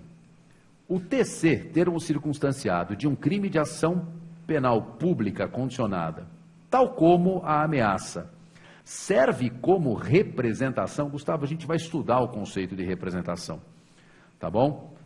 A: o TC, termo circunstanciado, de um crime de ação penal pública condicionada, tal como a ameaça, serve como representação? Gustavo, a gente vai estudar o conceito de representação, tá bom?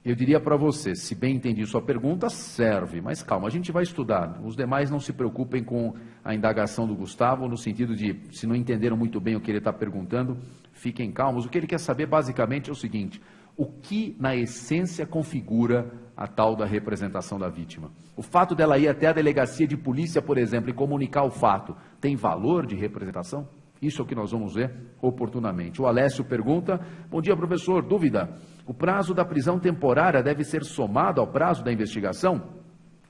A: Eu diria para você, se bem entendi sua pergunta, serve, mas calma, a gente vai estudar. Os demais não se preocupem com a indagação do Gustavo, no sentido de, se não entenderam muito bem o que ele está perguntando, fiquem calmos. O que ele quer saber basicamente é o seguinte: o que na essência configura a tal da representação da vítima? O fato dela ir até a delegacia de polícia, por exemplo, e comunicar o fato, tem valor de representação? Isso é o que nós vamos ver oportunamente. O Alessio pergunta: bom dia, professor, dúvida. O prazo da prisão temporária deve ser somado ao prazo da investigação?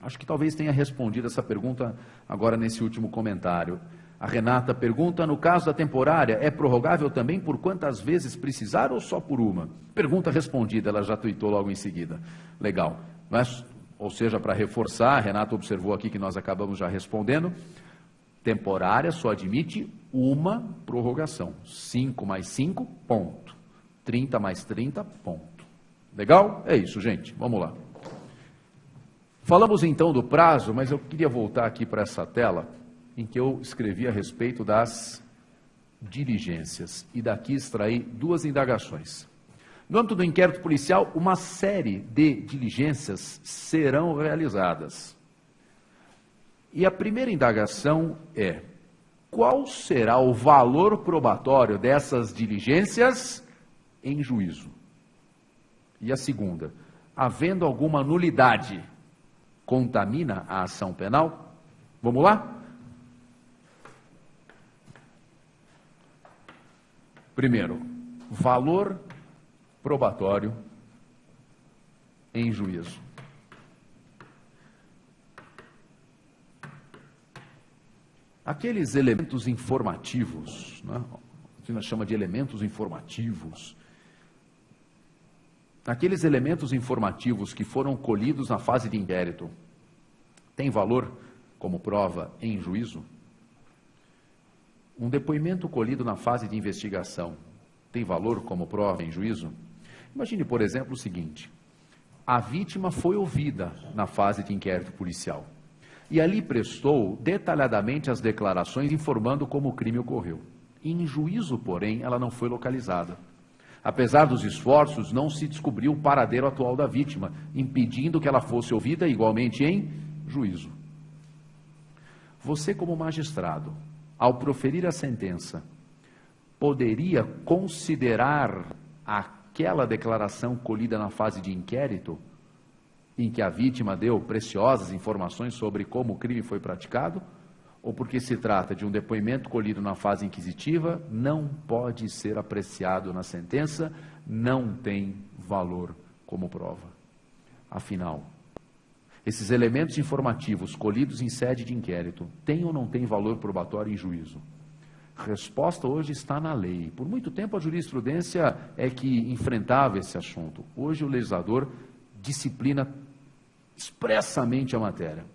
A: Acho que talvez tenha respondido essa pergunta agora nesse último comentário. A Renata pergunta: no caso da temporária, é prorrogável também por quantas vezes precisar ou só por uma? Pergunta respondida, ela já tuitou logo em seguida. Legal. Mas, ou seja, para reforçar, a Renata observou aqui que nós acabamos já respondendo, temporária só admite uma prorrogação. 5 mais 5, ponto. 30 mais 30, ponto. Legal? É isso, gente. Vamos lá. Falamos então do prazo, mas eu queria voltar aqui para essa tela em que eu escrevi a respeito das diligências. E daqui extraí duas indagações. No âmbito do inquérito policial, uma série de diligências serão realizadas. E a primeira indagação é: qual será o valor probatório dessas diligências em juízo? E a segunda: havendo alguma nulidade, contamina a ação penal? Vamos lá? Primeiro, valor probatório em juízo. Aqueles elementos informativos, né, que nós chamamos de elementos informativos, aqueles elementos informativos que foram colhidos na fase de inquérito, têm valor como prova em juízo? Um depoimento colhido na fase de investigação tem valor como prova em juízo? Imagine, por exemplo, o seguinte: a vítima foi ouvida na fase de inquérito policial e ali prestou detalhadamente as declarações informando como o crime ocorreu. Em juízo, porém, ela não foi localizada. Apesar dos esforços, não se descobriu o paradeiro atual da vítima, impedindo que ela fosse ouvida igualmente em juízo. Você, como magistrado, ao proferir a sentença, poderia considerar aquela declaração colhida na fase de inquérito, em que a vítima deu preciosas informações sobre como o crime foi praticado, ou porque se trata de um depoimento colhido na fase inquisitiva, não pode ser apreciado na sentença, não tem valor como prova. Afinal, esses elementos informativos colhidos em sede de inquérito têm ou não têm valor probatório em juízo? A resposta hoje está na lei. Por muito tempo a jurisprudência é que enfrentava esse assunto. Hoje o legislador disciplina expressamente a matéria.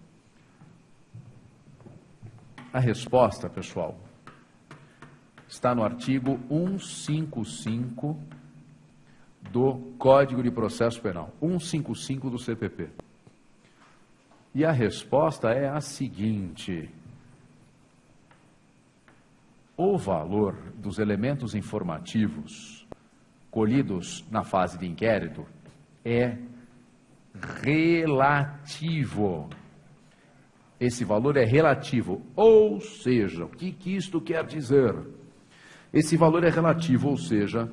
A: A resposta, pessoal, está no artigo 155 do Código de Processo Penal, 155 do CPP. E a resposta é a seguinte: o valor dos elementos informativos colhidos na fase de inquérito é relativo. Esse valor é relativo, ou seja, o que isto quer dizer? Esse valor é relativo, ou seja,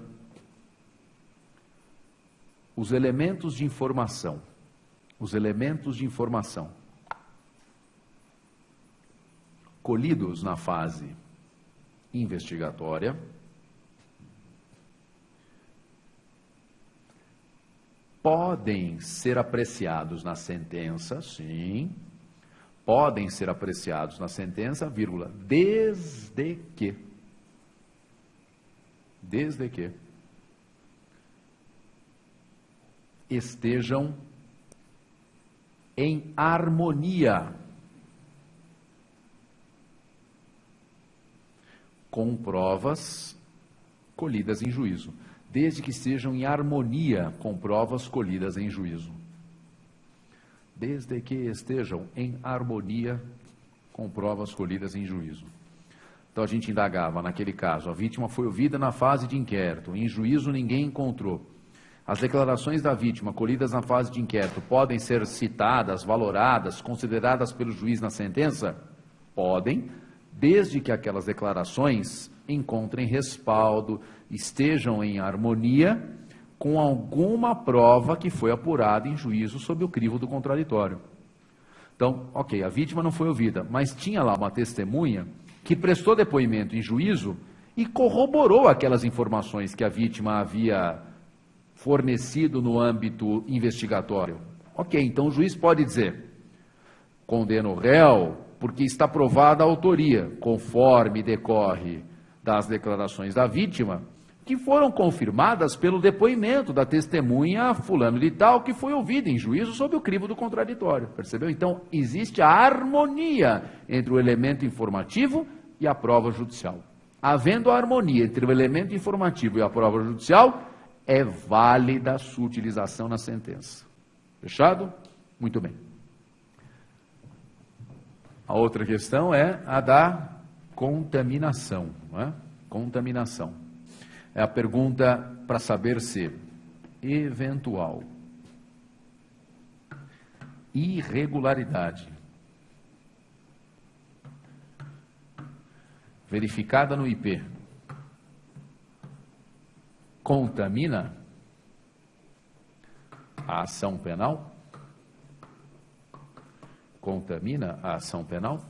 A: os elementos de informação colhidos na fase investigatória podem ser apreciados na sentença, sim, podem ser apreciados na sentença, vírgula, desde que estejam em harmonia com provas colhidas em juízo. Desde que estejam em harmonia com provas colhidas em juízo. Desde que estejam em harmonia com provas colhidas em juízo. Então a gente indagava, naquele caso, a vítima foi ouvida na fase de inquérito, em juízo ninguém encontrou. As declarações da vítima colhidas na fase de inquérito podem ser citadas, valoradas, consideradas pelo juiz na sentença? Podem, desde que aquelas declarações encontrem respaldo, estejam em harmonia com alguma prova que foi apurada em juízo sob o crivo do contraditório. Então, ok, a vítima não foi ouvida, mas tinha lá uma testemunha que prestou depoimento em juízo e corroborou aquelas informações que a vítima havia fornecido no âmbito investigatório. Ok, então o juiz pode dizer: condena o réu porque está provada a autoria, conforme decorre das declarações da vítima, que foram confirmadas pelo depoimento da testemunha fulano de tal, que foi ouvida em juízo sob o crivo do contraditório. Percebeu? Então, existe a harmonia entre o elemento informativo e a prova judicial. Havendo a harmonia entre o elemento informativo e a prova judicial, é válida a sua utilização na sentença. Fechado? Muito bem. A outra questão é a da contaminação. Não é? Contaminação. É a pergunta para saber se eventual irregularidade verificada no IP contamina a ação penal? Contamina a ação penal?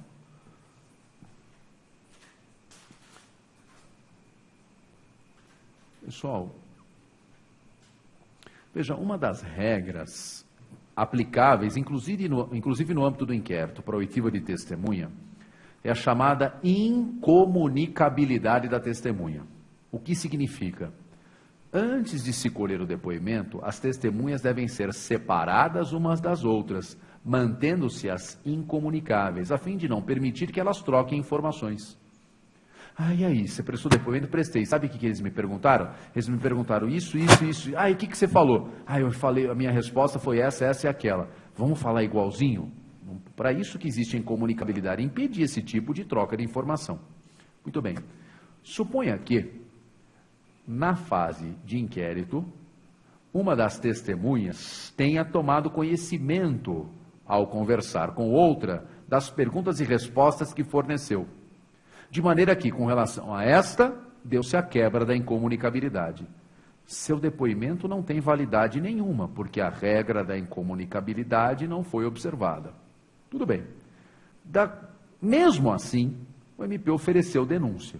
A: Pessoal, veja, uma das regras aplicáveis, inclusive no âmbito do inquérito, para a oitiva de testemunha, é a chamada incomunicabilidade da testemunha. O que significa? Antes de se colher o depoimento, as testemunhas devem ser separadas umas das outras, mantendo-se-as incomunicáveis, a fim de não permitir que elas troquem informações. Ah, e aí, você prestou depoimento? Prestei. Sabe o que eles me perguntaram? Eles me perguntaram isso. Ah, e o que você falou? Ah, eu falei, a minha resposta foi essa e aquela. Vamos falar igualzinho? Para isso que existe a incomunicabilidade, impedir esse tipo de troca de informação. Muito bem. Suponha que, na fase de inquérito, uma das testemunhas tenha tomado conhecimento, ao conversar com outra, das perguntas e respostas que forneceu. De maneira que, com relação a esta, deu-se a quebra da incomunicabilidade. Seu depoimento não tem validade nenhuma, porque a regra da incomunicabilidade não foi observada. Tudo bem. Mesmo assim, o MP ofereceu denúncia.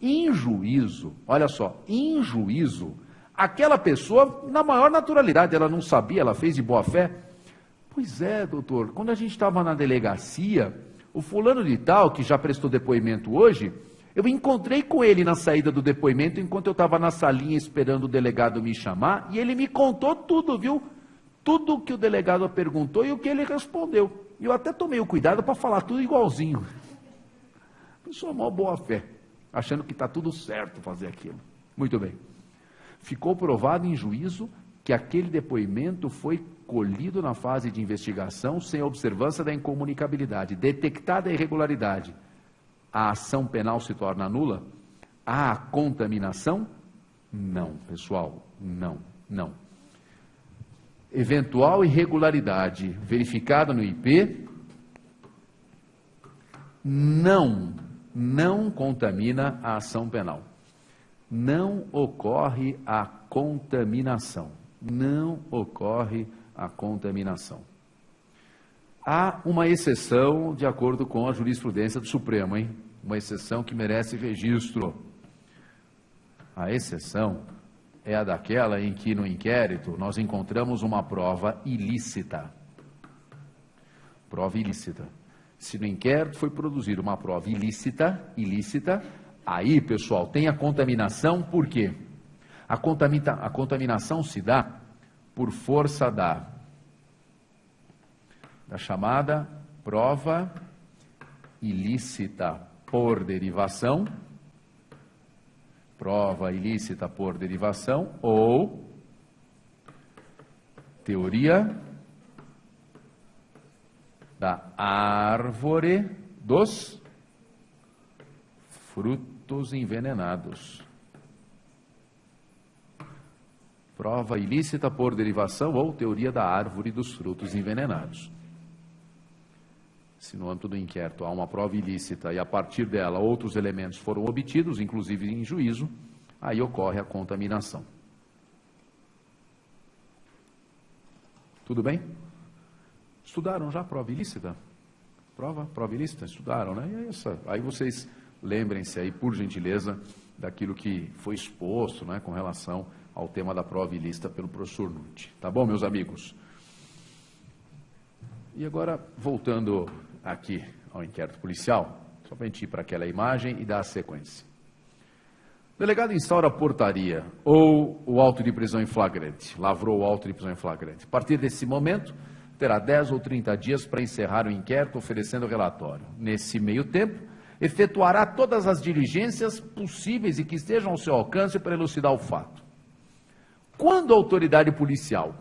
A: Em juízo, olha só, em juízo, aquela pessoa, na maior naturalidade, ela não sabia, ela fez de boa fé. Pois é, doutor, quando a gente estava na delegacia, o fulano de tal, que já prestou depoimento hoje, eu encontrei com ele na saída do depoimento, enquanto eu estava na salinha esperando o delegado me chamar, e ele me contou tudo, viu? Tudo o que o delegado perguntou e o que ele respondeu. E eu até tomei o cuidado para falar tudo igualzinho. Pessoa mó boa fé, achando que está tudo certo fazer aquilo. Muito bem. Ficou provado em juízo que aquele depoimento foi colhido na fase de investigação sem observância da incomunicabilidade. Detectada a irregularidade, a ação penal se torna nula? Há contaminação? Não, pessoal, não. Eventual irregularidade verificada no IP não contamina a ação penal. Não ocorre a contaminação. Não ocorre a contaminação. Há uma exceção de acordo com a jurisprudência do Supremo, hein? Uma exceção que merece registro. A exceção é a daquela em que no inquérito nós encontramos uma prova ilícita. Prova ilícita. Se no inquérito foi produzida uma prova ilícita, aí, pessoal, tem a contaminação, por quê? A contaminação se dá por força da chamada prova ilícita por derivação, ou teoria da árvore dos frutos envenenados. Prova ilícita por derivação ou teoria da árvore dos frutos envenenados. Se no âmbito do inquérito há uma prova ilícita e a partir dela outros elementos foram obtidos, inclusive em juízo, aí ocorre a contaminação. Tudo bem? Estudaram já a prova ilícita? Prova ilícita? Estudaram, né? E aí vocês lembrem-se aí, por gentileza, daquilo que foi exposto, né, com relação ao tema da prova ilícita pelo professor Nutti. Tá bom, meus amigos? E agora, voltando aqui ao inquérito policial, só para a gente ir para aquela imagem e dar a sequência. O delegado instaura a portaria ou o auto de prisão em flagrante, lavrou o auto de prisão em flagrante. A partir desse momento, terá 10 ou 30 dias para encerrar o inquérito, oferecendo o relatório. Nesse meio tempo, efetuará todas as diligências possíveis e que estejam ao seu alcance para elucidar o fato. Quando a autoridade policial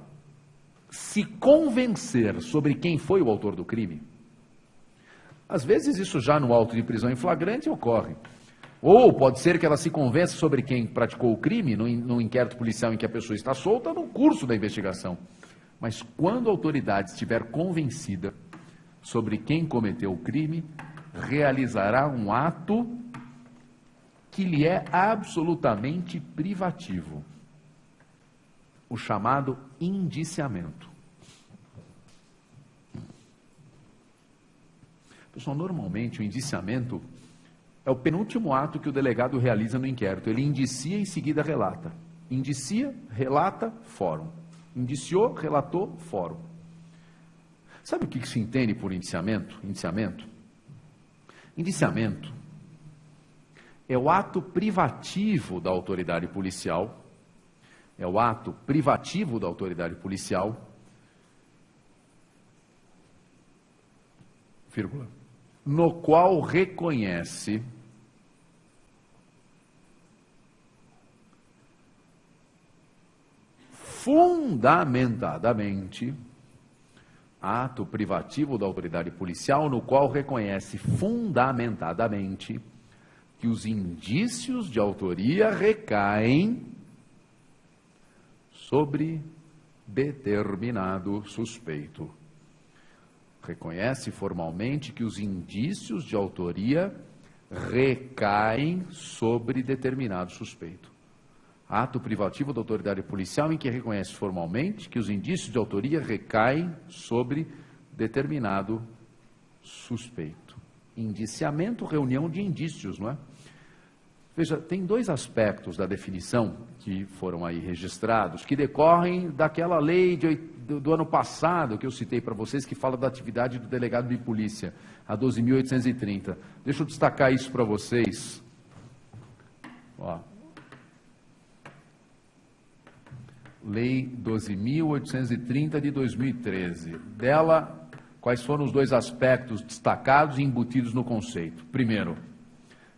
A: se convencer sobre quem foi o autor do crime, às vezes isso já no auto de prisão em flagrante ocorre. Ou pode ser que ela se convença sobre quem praticou o crime no inquérito policial em que a pessoa está solta no curso da investigação. Mas quando a autoridade estiver convencida sobre quem cometeu o crime, realizará um ato que lhe é absolutamente privativo. O chamado indiciamento. Pessoal, normalmente o indiciamento é o penúltimo ato que o delegado realiza no inquérito. Ele indicia e em seguida relata. Indicia, relata, fórum. Indiciou, relatou, fórum. Sabe o que se entende por indiciamento? Indiciamento é o ato privativo da autoridade policial é o ato privativo da autoridade policial, vírgula, no qual reconhece fundamentadamente, ato privativo da autoridade policial, no qual reconhece fundamentadamente que os indícios de autoria recaem sobre determinado suspeito. Reconhece formalmente que os indícios de autoria recaem sobre determinado suspeito. Ato privativo da autoridade policial em que reconhece formalmente que os indícios de autoria recaem sobre determinado suspeito. Indiciamento, reunião de indícios, não é? Veja, tem dois aspectos da definição que foram aí registrados, que decorrem daquela lei do ano passado, que eu citei para vocês, que fala da atividade do delegado de polícia, a 12.830. Deixa eu destacar isso para vocês. Ó. Lei 12.830 de 2013. Dela, quais foram os dois aspectos destacados e embutidos no conceito? Primeiro,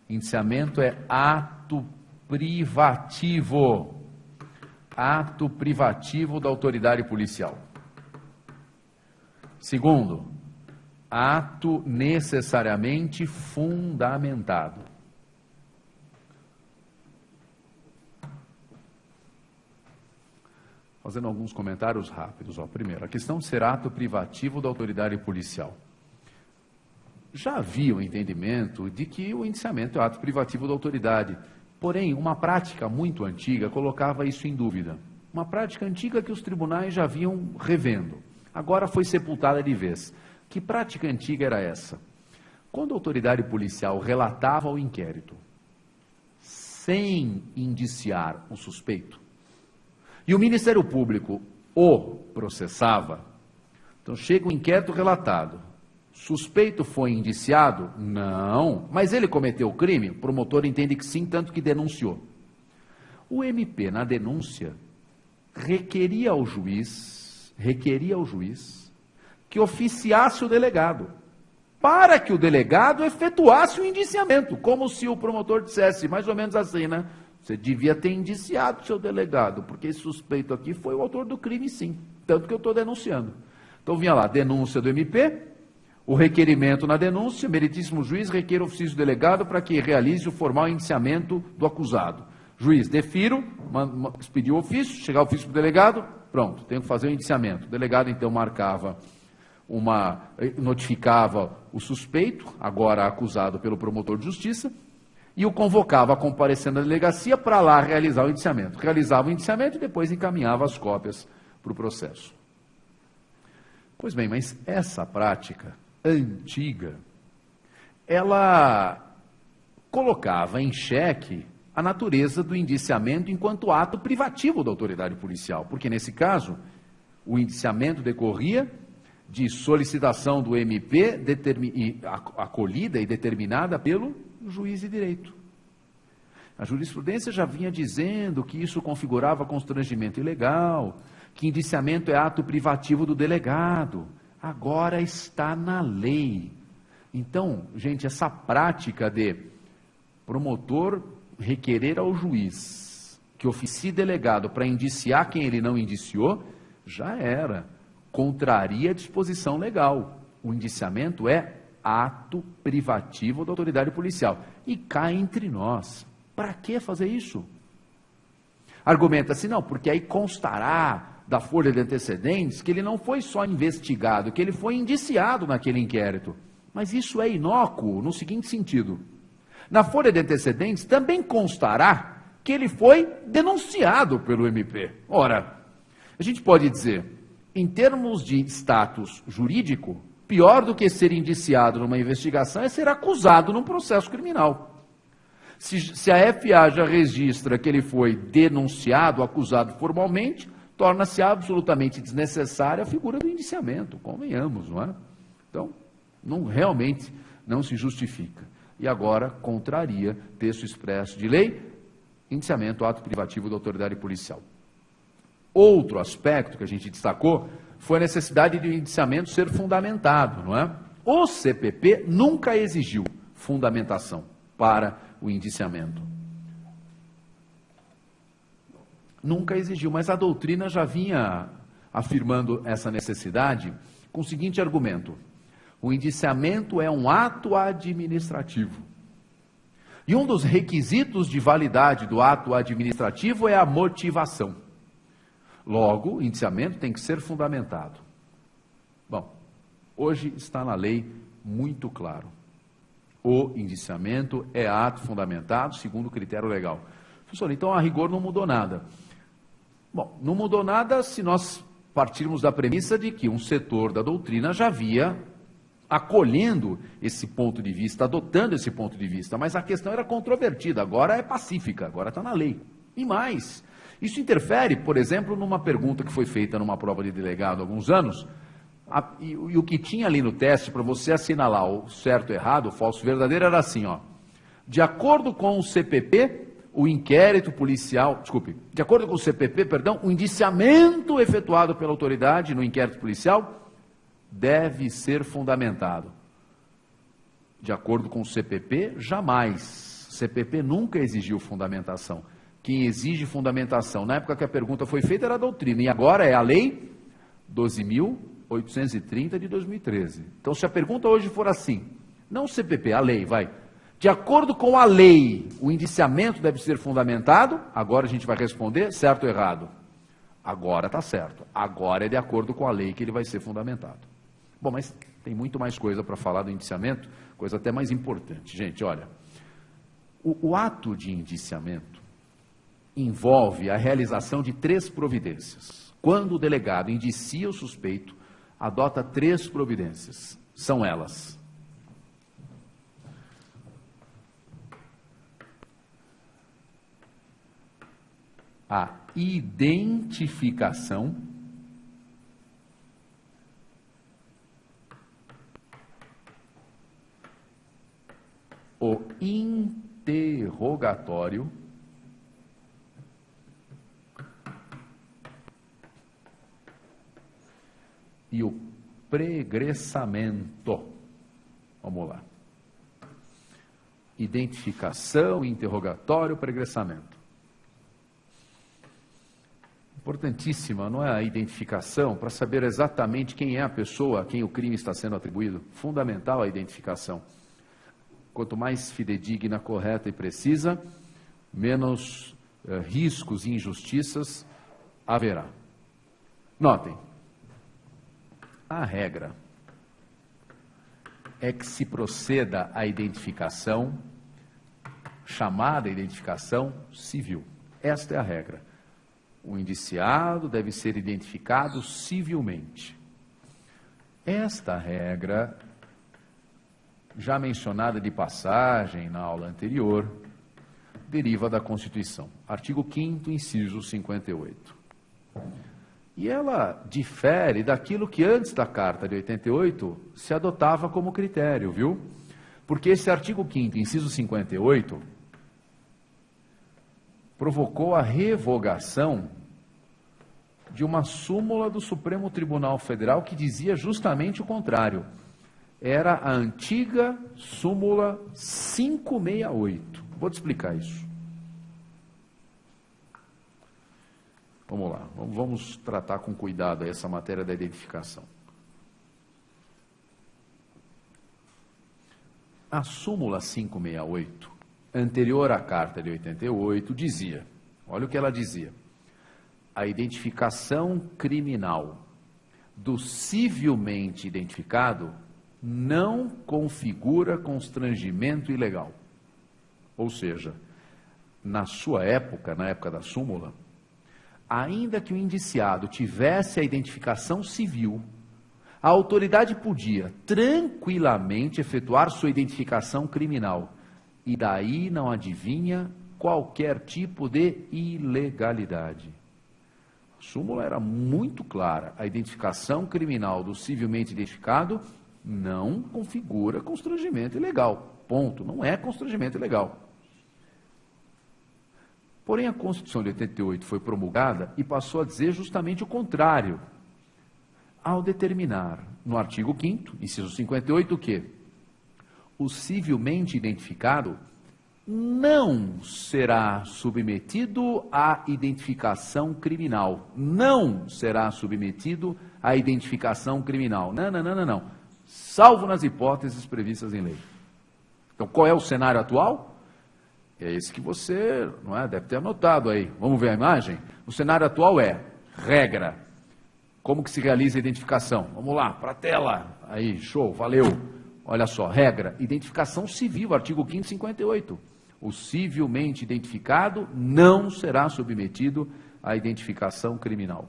A: indiciamento é ato privativo. Ato privativo da autoridade policial. Segundo, ato necessariamente fundamentado. Fazendo alguns comentários rápidos. Primeiro, a questão de ser ato privativo da autoridade policial. Já havia o entendimento de que o indiciamento é ato privativo da autoridade. Porém, uma prática muito antiga colocava isso em dúvida. Uma prática antiga que os tribunais já vinham revendo. Agora foi sepultada de vez. Que prática antiga era essa? Quando a autoridade policial relatava o inquérito, sem indiciar o suspeito, e o Ministério Público o processava, então chega o inquérito relatado, suspeito foi indiciado? Não, mas ele cometeu o crime? O promotor entende que sim, tanto que denunciou. O MP, na denúncia, requeria ao juiz que oficiasse o delegado, para que o delegado efetuasse o indiciamento, como se o promotor dissesse, mais ou menos assim, né? Você devia ter indiciado o seu delegado, porque esse suspeito aqui foi o autor do crime, sim, tanto que eu estou denunciando. Então vinha lá, denúncia do MP, o requerimento na denúncia, meritíssimo juiz requer ofício do delegado para que realize o formal indiciamento do acusado. Juiz, defiro, expediu o ofício, chegar o ofício para o delegado, pronto, tenho que fazer o indiciamento. O delegado então notificava o suspeito, agora acusado pelo promotor de justiça, e o convocava a comparecer na delegacia para lá realizar o indiciamento. Realizava o indiciamento e depois encaminhava as cópias para o processo. Pois bem, mas essa prática antiga, ela colocava em xeque a natureza do indiciamento enquanto ato privativo da autoridade policial, porque nesse caso, o indiciamento decorria de solicitação do MP acolhida e determinada pelo juiz de direito. A jurisprudência já vinha dizendo que isso configurava constrangimento ilegal, que indiciamento é ato privativo do delegado. Agora está na lei. Então, gente, essa prática de promotor requerer ao juiz que oficie delegado para indiciar quem ele não indiciou, já era. Contraria a disposição legal. O indiciamento é ato privativo da autoridade policial. E cá entre nós, para que fazer isso? Argumenta-se, não, porque aí constará da folha de antecedentes que ele não foi só investigado, que ele foi indiciado naquele inquérito. Mas isso é inócuo no seguinte sentido. Na folha de antecedentes também constará que ele foi denunciado pelo MP. Ora, a gente pode dizer, em termos de status jurídico, pior do que ser indiciado numa investigação é ser acusado num processo criminal. Se a FA já registra que ele foi denunciado, acusado formalmente, torna-se absolutamente desnecessária a figura do indiciamento, convenhamos, não é? Então, realmente não se justifica. E agora contraria texto expresso de lei, indiciamento, ato privativo da autoridade policial. Outro aspecto que a gente destacou foi a necessidade de o indiciamento ser fundamentado, não é? O CPP nunca exigiu fundamentação para o indiciamento. Nunca exigiu, mas a doutrina já vinha afirmando essa necessidade com o seguinte argumento: o indiciamento é um ato administrativo. E um dos requisitos de validade do ato administrativo é a motivação. Logo, o indiciamento tem que ser fundamentado. Bom, hoje está na lei muito claro. O indiciamento é ato fundamentado segundo o critério legal. Professor, então a rigor não mudou nada. Bom, não mudou nada se nós partirmos da premissa de que um setor da doutrina já via acolhendo esse ponto de vista, adotando esse ponto de vista, mas a questão era controvertida, agora é pacífica, agora está na lei. E mais, isso interfere, por exemplo, numa pergunta que foi feita numa prova de delegado há alguns anos, e o que tinha ali no teste para você assinalar o certo, errado, o falso, verdadeiro, era assim, ó: de acordo com o CPP, o inquérito policial, de acordo com o CPP, o indiciamento efetuado pela autoridade no inquérito policial deve ser fundamentado. De acordo com o CPP, jamais. O CPP nunca exigiu fundamentação. Quem exige fundamentação, na época que a pergunta foi feita, era a doutrina, e agora é a lei 12.830 de 2013. Então, se a pergunta hoje for assim, não o CPP, a lei, vai. De acordo com a lei, o indiciamento deve ser fundamentado, agora a gente vai responder certo ou errado. Agora está certo. Agora é de acordo com a lei que ele vai ser fundamentado. Bom, mas tem muito mais coisa para falar do indiciamento, coisa até mais importante. Gente, olha, o ato de indiciamento envolve a realização de 3 providências. Quando o delegado indicia o suspeito, adota 3 providências. São elas: a identificação, o interrogatório e o pregressamento. Vamos lá. Identificação, interrogatório, pregressamento. Importantíssima, não é a identificação, para saber exatamente quem é a pessoa a quem o crime está sendo atribuído. Fundamental a identificação. Quanto mais fidedigna, correta e precisa, menos riscos e injustiças haverá. Notem, a regra é que se proceda à identificação, chamada identificação civil. Esta é a regra. O indiciado deve ser identificado civilmente. Esta regra, já mencionada de passagem na aula anterior, deriva da Constituição, artigo 5º, inciso 58. E ela difere daquilo que antes da Carta de 88 se adotava como critério, viu? Porque esse artigo 5º, inciso 58, provocou a revogação de uma súmula do Supremo Tribunal Federal que dizia justamente o contrário. Era a antiga súmula 568. Vou te explicar isso. Vamos lá, vamos tratar com cuidado essa matéria da identificação. A súmula 568, anterior à Carta de 88, dizia, olha o que ela dizia: a identificação criminal do civilmente identificado não configura constrangimento ilegal. Ou seja, na sua época, na época da súmula, ainda que o indiciado tivesse a identificação civil, a autoridade podia tranquilamente efetuar sua identificação criminal, e daí não adivinha qualquer tipo de ilegalidade. A súmula era muito clara: a identificação criminal do civilmente identificado não configura constrangimento ilegal. Ponto. Não é constrangimento ilegal. Porém, a Constituição de 88 foi promulgada e passou a dizer justamente o contrário, ao determinar no artigo 5º, inciso 58, o quê? O civilmente identificado não será submetido à identificação criminal. Não será submetido à identificação criminal. Não. Salvo nas hipóteses previstas em lei. Então, qual é o cenário atual? É esse que você deve ter anotado aí. Vamos ver a imagem? O cenário atual é regra. Como que se realiza a identificação? Vamos lá, para a tela. Aí, show, valeu. Olha só, regra, identificação civil, artigo 5º, 58. O civilmente identificado não será submetido à identificação criminal,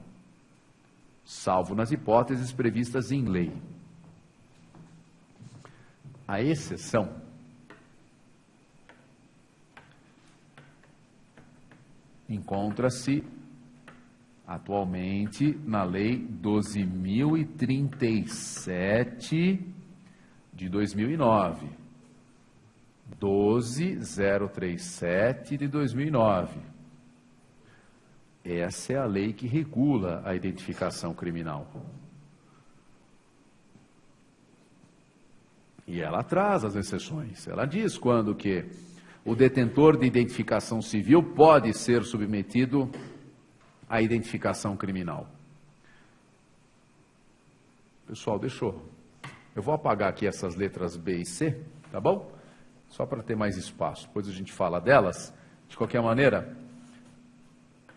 A: salvo nas hipóteses previstas em lei. A exceção encontra-se atualmente na Lei 12.037 de 2009, 12.037 de 2009. Essa é a lei que regula a identificação criminal. E ela traz as exceções. Ela diz quando que o detentor de identificação civil pode ser submetido à identificação criminal. Pessoal, eu vou apagar aqui essas letras B e C, tá bom? Só para ter mais espaço, depois a gente fala delas. De qualquer maneira,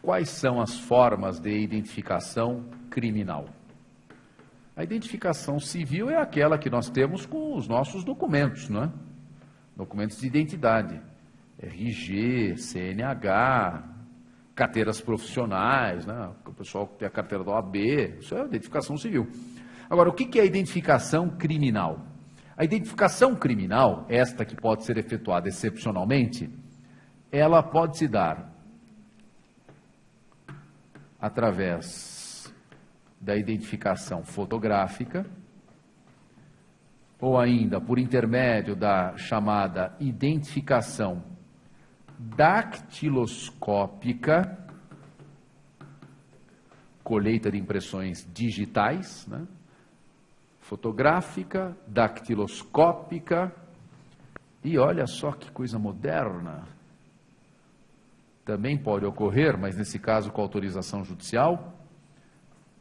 A: quais são as formas de identificação criminal? A identificação civil é aquela que nós temos com os nossos documentos, não é? Documentos de identidade, RG, CNH, carteiras profissionais, né? O pessoal que tem a carteira da OAB, isso é a identificação civil. Agora, o que é a identificação criminal? A identificação criminal, esta que pode ser efetuada excepcionalmente, ela pode se dar através da identificação fotográfica, ou ainda por intermédio da chamada identificação dactiloscópica, colheita de impressões digitais, né? Fotográfica, dactiloscópica, e olha só que coisa moderna. Também pode ocorrer, mas nesse caso com autorização judicial,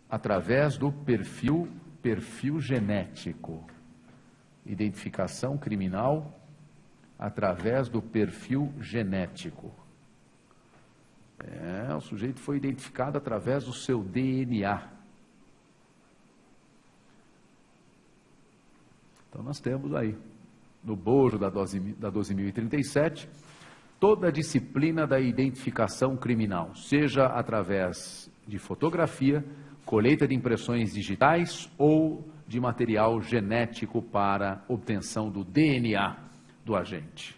A: através do perfil genético. Identificação criminal através do perfil genético. O sujeito foi identificado através do seu DNA. Então nós temos aí, no bojo da 12.037, toda a disciplina da identificação criminal, seja através de fotografia, colheita de impressões digitais ou de material genético para obtenção do DNA do agente.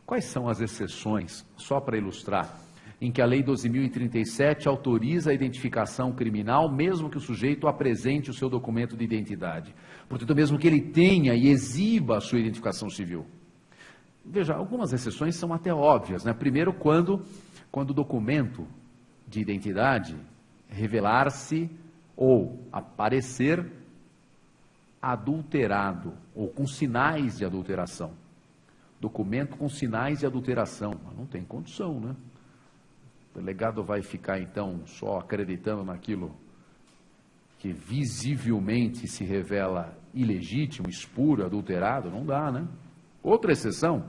A: Quais são as exceções, só para ilustrar, em que a Lei 12.037 autoriza a identificação criminal, mesmo que o sujeito apresente o seu documento de identidade? Portanto, mesmo que ele tenha e exiba a sua identificação civil. Veja, algumas exceções são até óbvias, né? Primeiro, quando o documento de identidade revelar-se ou aparecer adulterado, ou com sinais de adulteração. Documento com sinais de adulteração, mas não tem condição, né? O delegado vai ficar, então, só acreditando naquilo que visivelmente se revela ilegítimo, espúrio, adulterado? Não dá, né? Outra exceção,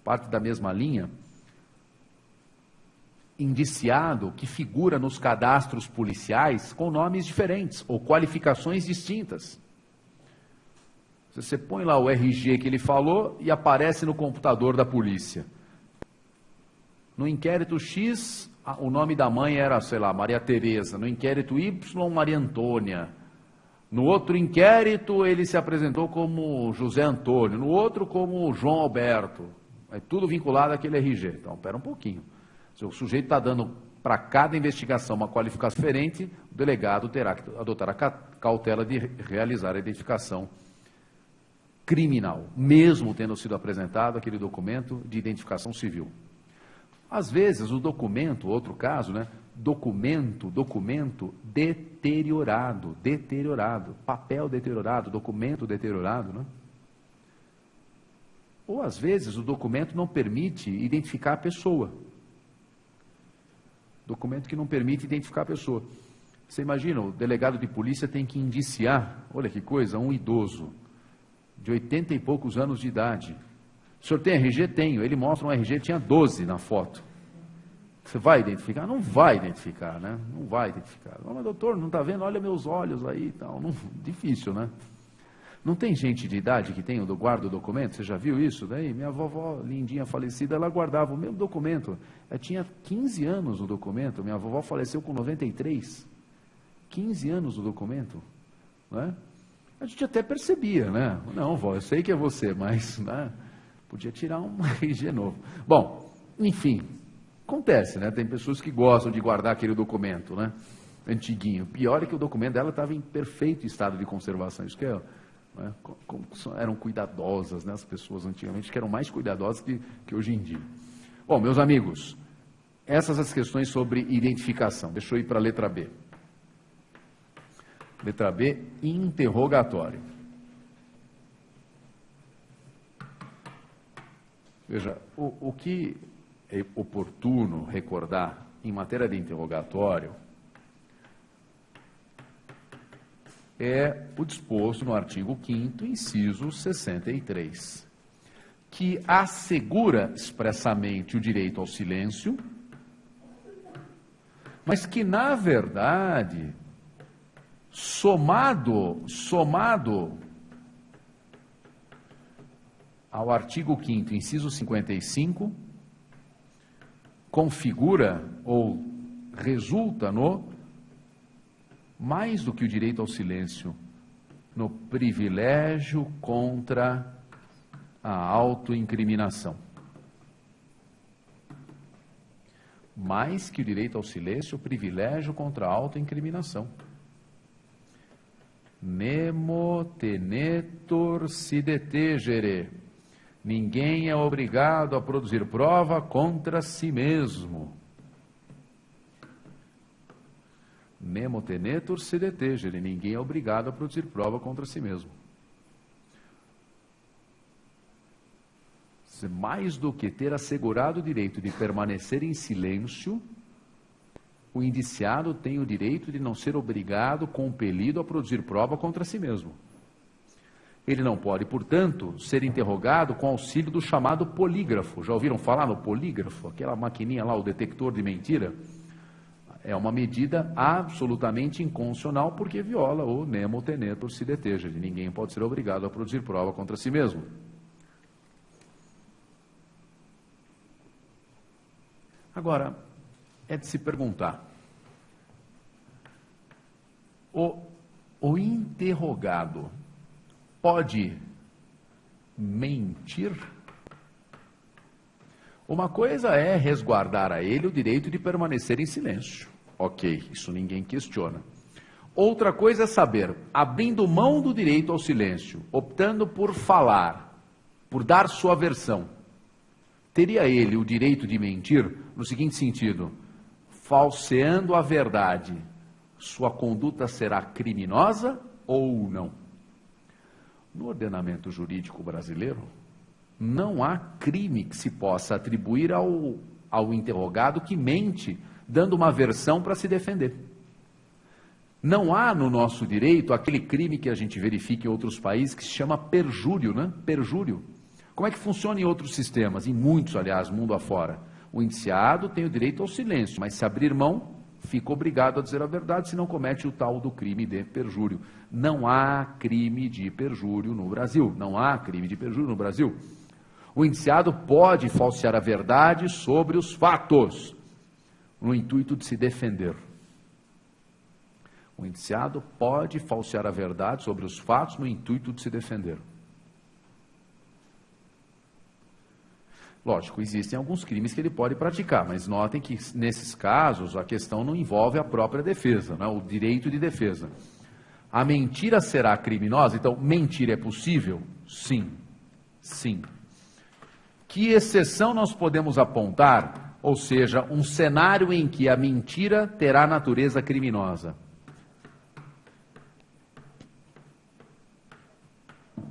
A: parte da mesma linha, indiciado que figura nos cadastros policiais com nomes diferentes ou qualificações distintas. Você põe lá o RG que ele falou e aparece no computador da polícia. No inquérito X, o nome da mãe era, sei lá, Maria Tereza. No inquérito Y, Maria Antônia. No outro inquérito, ele se apresentou como José Antônio. No outro, como João Alberto. É tudo vinculado àquele RG. Então, espera um pouquinho. Se o sujeito está dando para cada investigação uma qualificação diferente, o delegado terá que adotar a cautela de realizar a identificação criminal, mesmo tendo sido apresentado aquele documento de identificação civil. Às vezes o documento, outro caso, né? Documento deteriorado, papel deteriorado, documento deteriorado, né? Ou às vezes o documento não permite identificar a pessoa. Documento que não permite identificar a pessoa. Você imagina, o delegado de polícia tem que indiciar, olha que coisa, um idoso de 80 e poucos anos de idade. O senhor tem RG? Tenho. Ele mostra um RG, tinha 12 na foto. Você vai identificar? Não vai identificar, né? Não vai identificar. Mas doutor, não está vendo? Olha meus olhos aí e tal. Não, difícil, né? Não tem gente de idade que tem, guarda o documento? Você já viu isso daí? Minha vovó, lindinha, falecida, ela guardava o mesmo documento. Ela tinha 15 anos no documento. Minha vovó faleceu com 93. 15 anos no documento. Né? A gente até percebia, né? Não, vó, eu sei que é você, mas né, podia tirar um RG novo. Bom, enfim, acontece, né? Tem pessoas que gostam de guardar aquele documento, né? Antiguinho. Pior é que o documento dela estava em perfeito estado de conservação. Isso que é... Né? Como eram cuidadosas, né? As pessoas antigamente que eram mais cuidadosas que hoje em dia. Bom, meus amigos, essas as questões sobre identificação. Deixa eu ir para a letra B. Letra B, interrogatório. Veja, o que é oportuno recordar em matéria de interrogatório é o disposto no artigo 5º, inciso 63, que assegura expressamente o direito ao silêncio, mas que, na verdade, somado ao artigo 5º, inciso 55, configura ou resulta no mais do que o direito ao silêncio, no privilégio contra a autoincriminação. Mais que o direito ao silêncio, o privilégio contra a autoincriminação. Nemo tenetur si detegere. Ninguém é obrigado a produzir prova contra si mesmo. Nemo tenetur si detegere. Ninguém é obrigado a produzir prova contra si mesmo. Mais do que ter assegurado o direito de permanecer em silêncio, o indiciado tem o direito de não ser obrigado, compelido a produzir prova contra si mesmo. Ele não pode, portanto, ser interrogado com auxílio do chamado polígrafo. Já ouviram falar no polígrafo? Aquela maquininha lá, o detector de mentira? É uma medida absolutamente inconstitucional porque viola o nemo tenetur si detegere. Ninguém pode ser obrigado a produzir prova contra si mesmo. Agora, é de se perguntar, o interrogado pode mentir? Uma coisa é resguardar a ele o direito de permanecer em silêncio. Ok, isso ninguém questiona. Outra coisa é saber, abrindo mão do direito ao silêncio, optando por falar, por dar sua versão, teria ele o direito de mentir no seguinte sentido: falseando a verdade, sua conduta será criminosa ou não? No ordenamento jurídico brasileiro, não há crime que se possa atribuir ao interrogado que mente, dando uma versão para se defender. Não há no nosso direito aquele crime que a gente verifica em outros países que se chama perjúrio, né? Perjúrio. Como é que funciona em outros sistemas? Em muitos, aliás, mundo afora. O indiciado tem o direito ao silêncio, mas se abrir mão, fica obrigado a dizer a verdade, se não comete o tal do crime de perjúrio. Não há crime de perjúrio no Brasil. Não há crime de perjúrio no Brasil. O indiciado pode falsear a verdade sobre os fatos, no intuito de se defender. O indiciado pode falsear a verdade sobre os fatos no intuito de se defender. Lógico, existem alguns crimes que ele pode praticar, mas notem que nesses casos a questão não envolve a própria defesa, né? O direito de defesa. A mentira será criminosa? Então, mentir é possível? Sim, sim. Que exceção nós podemos apontar? Ou seja, um cenário em que a mentira terá natureza criminosa.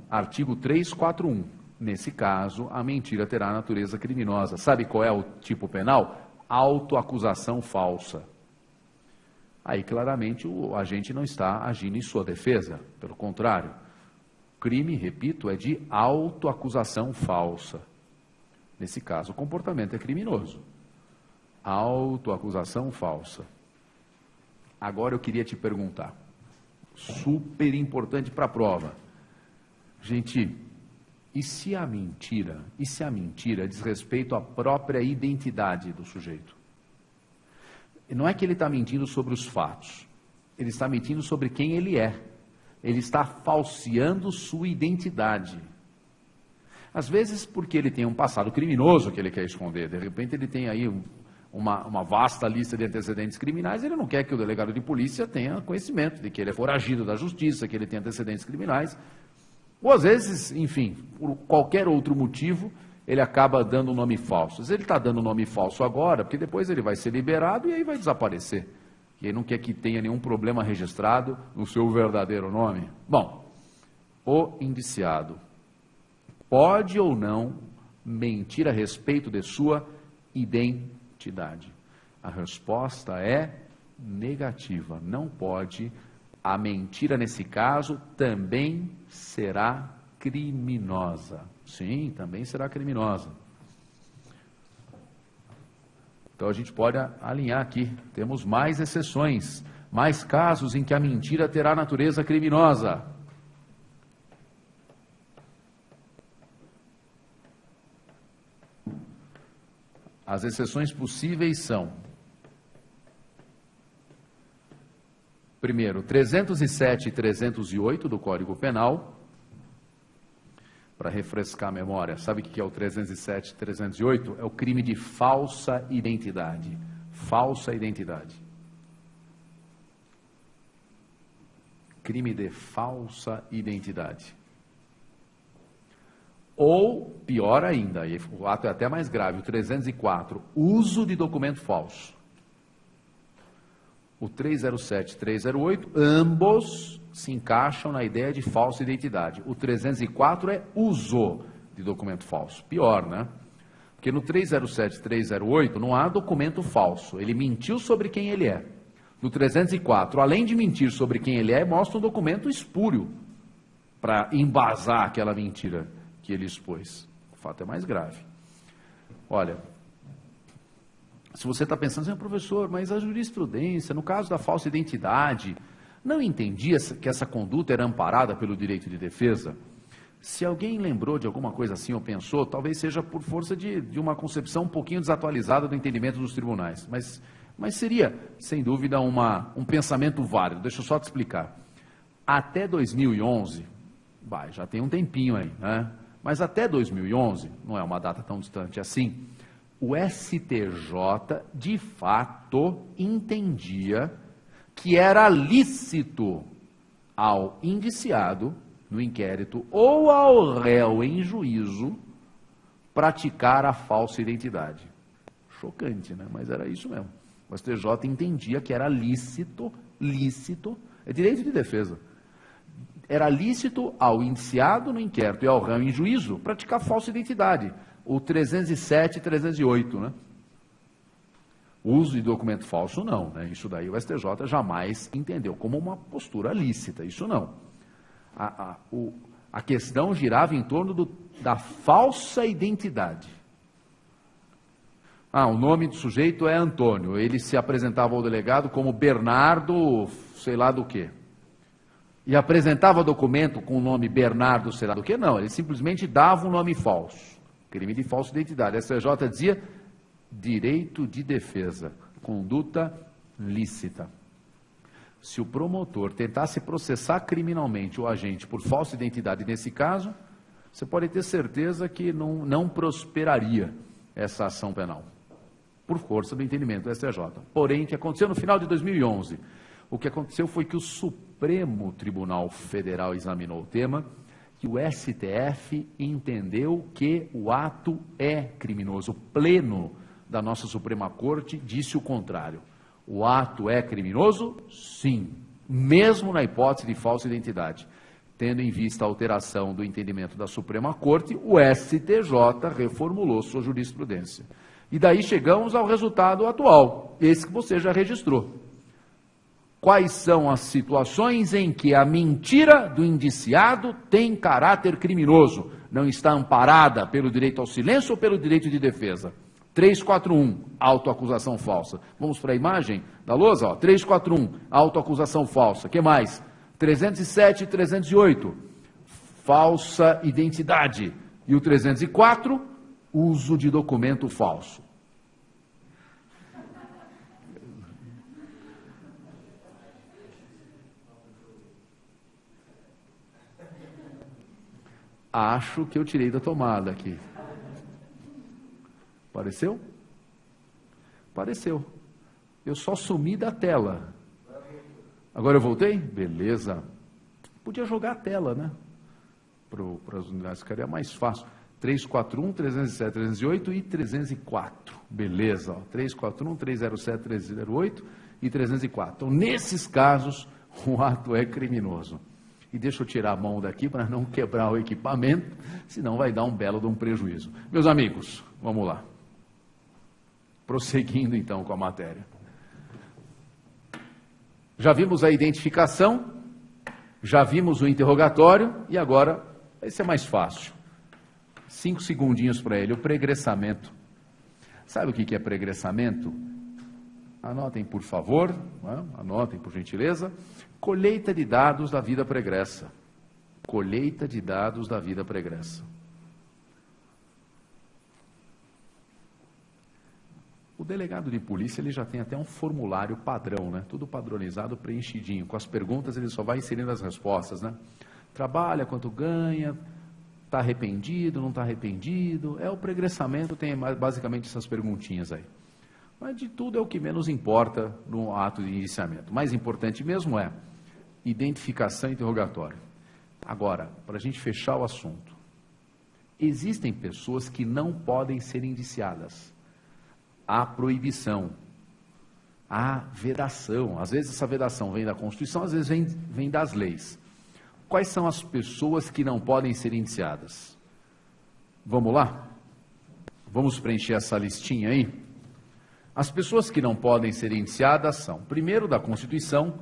A: Artigo 341. Nesse caso, a mentira terá natureza criminosa. Sabe qual é o tipo penal? Autoacusação falsa. Aí, claramente, o agente não está agindo em sua defesa. Pelo contrário, o crime, repito, é de autoacusação falsa. Nesse caso, o comportamento é criminoso. Autoacusação falsa. Agora eu queria te perguntar, super importante para a prova. Gente, e se a mentira diz respeito à própria identidade do sujeito? Não é que ele está mentindo sobre os fatos, ele está mentindo sobre quem ele é. Ele está falseando sua identidade. Às vezes porque ele tem um passado criminoso que ele quer esconder, de repente ele tem aí uma vasta lista de antecedentes criminais, ele não quer que o delegado de polícia tenha conhecimento de que ele é foragido da justiça, que ele tem antecedentes criminais, ou às vezes, enfim, por qualquer outro motivo, ele acaba dando um nome falso. Ele está dando um nome falso agora, porque depois ele vai ser liberado e aí vai desaparecer. E aí não quer que tenha nenhum problema registrado no seu verdadeiro nome. Bom, o indiciado pode ou não mentir a respeito de sua identidade? A resposta é negativa, não pode. A mentira, nesse caso, também será criminosa. Sim, também será criminosa. Então a gente pode alinhar aqui. Temos mais exceções, mais casos em que a mentira terá natureza criminosa. As exceções possíveis são: primeiro, 307 e 308 do Código Penal. Para refrescar a memória, sabe o que é o 307 e 308? É o crime de falsa identidade. Falsa identidade. Crime de falsa identidade. Ou, pior ainda, o ato é até mais grave, o 304, uso de documento falso. O 307 e 308, ambos se encaixam na ideia de falsa identidade. O 304 é uso de documento falso. Pior, né? Porque no 307 e 308 não há documento falso. Ele mentiu sobre quem ele é. No 304, além de mentir sobre quem ele é, mostra um documento espúrio para embasar aquela mentira que ele expôs. O fato é mais grave. Olha, se você está pensando assim, professor, mas a jurisprudência, no caso da falsa identidade, não entendia que essa conduta era amparada pelo direito de defesa? Se alguém lembrou de alguma coisa assim ou pensou, talvez seja por força de uma concepção um pouquinho desatualizada do entendimento dos tribunais. Mas seria, sem dúvida, um pensamento válido. Deixa eu só te explicar. Até 2011, já tem um tempinho aí, né? Mas até 2011, não é uma data tão distante assim, o STJ, de fato, entendia que era lícito ao indiciado, no inquérito, ou ao réu em juízo, praticar a falsa identidade. Chocante, né? Mas era isso mesmo. O STJ entendia que era lícito, é direito de defesa. Era lícito ao indiciado no inquérito e ao réu em juízo praticar falsa identidade. O 307 e 308, né? Uso de documento falso, não, né? Isso daí o STJ jamais entendeu como uma postura lícita, isso não. A questão girava em torno da falsa identidade. O nome do sujeito é Antônio, ele se apresentava ao delegado como Bernardo, sei lá do quê. E apresentava documento com o nome Bernardo, sei lá do quê? Não, ele simplesmente dava um nome falso. Crime de falsa identidade. A STJ dizia direito de defesa, conduta lícita. Se o promotor tentasse processar criminalmente o agente por falsa identidade nesse caso, você pode ter certeza que não prosperaria essa ação penal, por força do entendimento do STJ. Porém, o que aconteceu no final de 2011? O que aconteceu foi que o Supremo Tribunal Federal examinou o tema e o STF entendeu que o ato é criminoso. O Pleno da nossa Suprema Corte disse o contrário. O ato é criminoso? Sim, mesmo na hipótese de falsa identidade. Tendo em vista a alteração do entendimento da Suprema Corte, o STJ reformulou sua jurisprudência. E daí chegamos ao resultado atual, esse que você já registrou. Quais são as situações em que a mentira do indiciado tem caráter criminoso? Não está amparada pelo direito ao silêncio ou pelo direito de defesa? 341, autoacusação falsa. Vamos para a imagem da lousa? 341, autoacusação falsa. O que mais? 307 e 308, falsa identidade. E o 304, uso de documento falso. Acho que eu tirei da tomada aqui. Apareceu? Apareceu. Eu só sumi da tela. Agora eu voltei? Beleza. Podia jogar a tela, né? Para as unidades, ficaria mais fácil. 341, 307, 308 e 304. Beleza. Ó. 341, 307, 308 e 304. Então, nesses casos, o ato é criminoso. E deixa eu tirar a mão daqui para não quebrar o equipamento, senão vai dar um belo de um prejuízo. Meus amigos, vamos lá. Prosseguindo então com a matéria. Já vimos a identificação, já vimos o interrogatório e agora vai ser mais fácil. 5 segundinhos para ele, o pregressamento. Sabe o que é pregressamento? Anotem, por favor, anotem, por gentileza. Colheita de dados da vida pregressa. Colheita de dados da vida pregressa. O delegado de polícia, ele já tem até um formulário padrão, né? Tudo padronizado, preenchidinho. Com as perguntas, ele só vai inserindo as respostas, né? Trabalha, quanto ganha, está arrependido, não está arrependido. O pregressamento, tem basicamente essas perguntinhas aí. Mas de tudo é o que menos importa no ato de indiciamento. O mais importante mesmo é identificação e interrogatório. Agora, para a gente fechar o assunto, existem pessoas que não podem ser indiciadas. Há proibição, há vedação. Às vezes essa vedação vem da Constituição, às vezes vem das leis. Quais são as pessoas que não podem ser indiciadas? Vamos lá? Vamos preencher essa listinha aí? As pessoas que não podem ser indiciadas são, primeiro, da Constituição,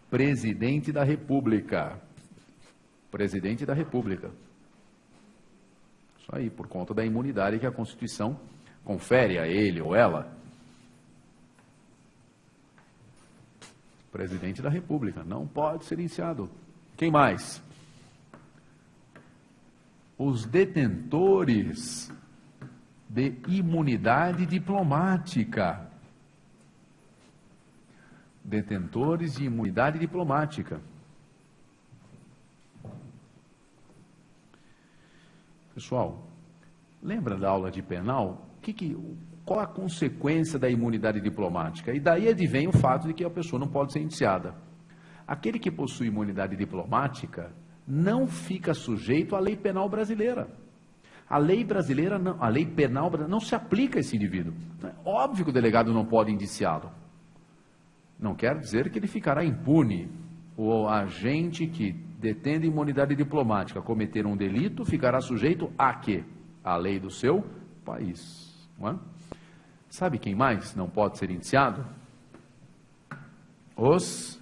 A: Presidente da República. Presidente da República. Isso aí, por conta da imunidade que a Constituição confere a ele ou ela. Presidente da República, não pode ser indiciado. Quem mais? Os detentores de imunidade diplomática. Detentores de imunidade diplomática. Pessoal, lembra da aula de penal? Qual a consequência da imunidade diplomática? E daí advém o fato de que a pessoa não pode ser indiciada. Aquele que possui imunidade diplomática não fica sujeito à lei penal brasileira. A lei brasileira, a lei penal brasileira não se aplica a esse indivíduo. É óbvio que o delegado não pode indiciá-lo. Não quer dizer que ele ficará impune. O agente que detendo imunidade diplomática cometer um delito ficará sujeito a quê? A lei do seu país. Não é? Sabe quem mais não pode ser indiciado? Os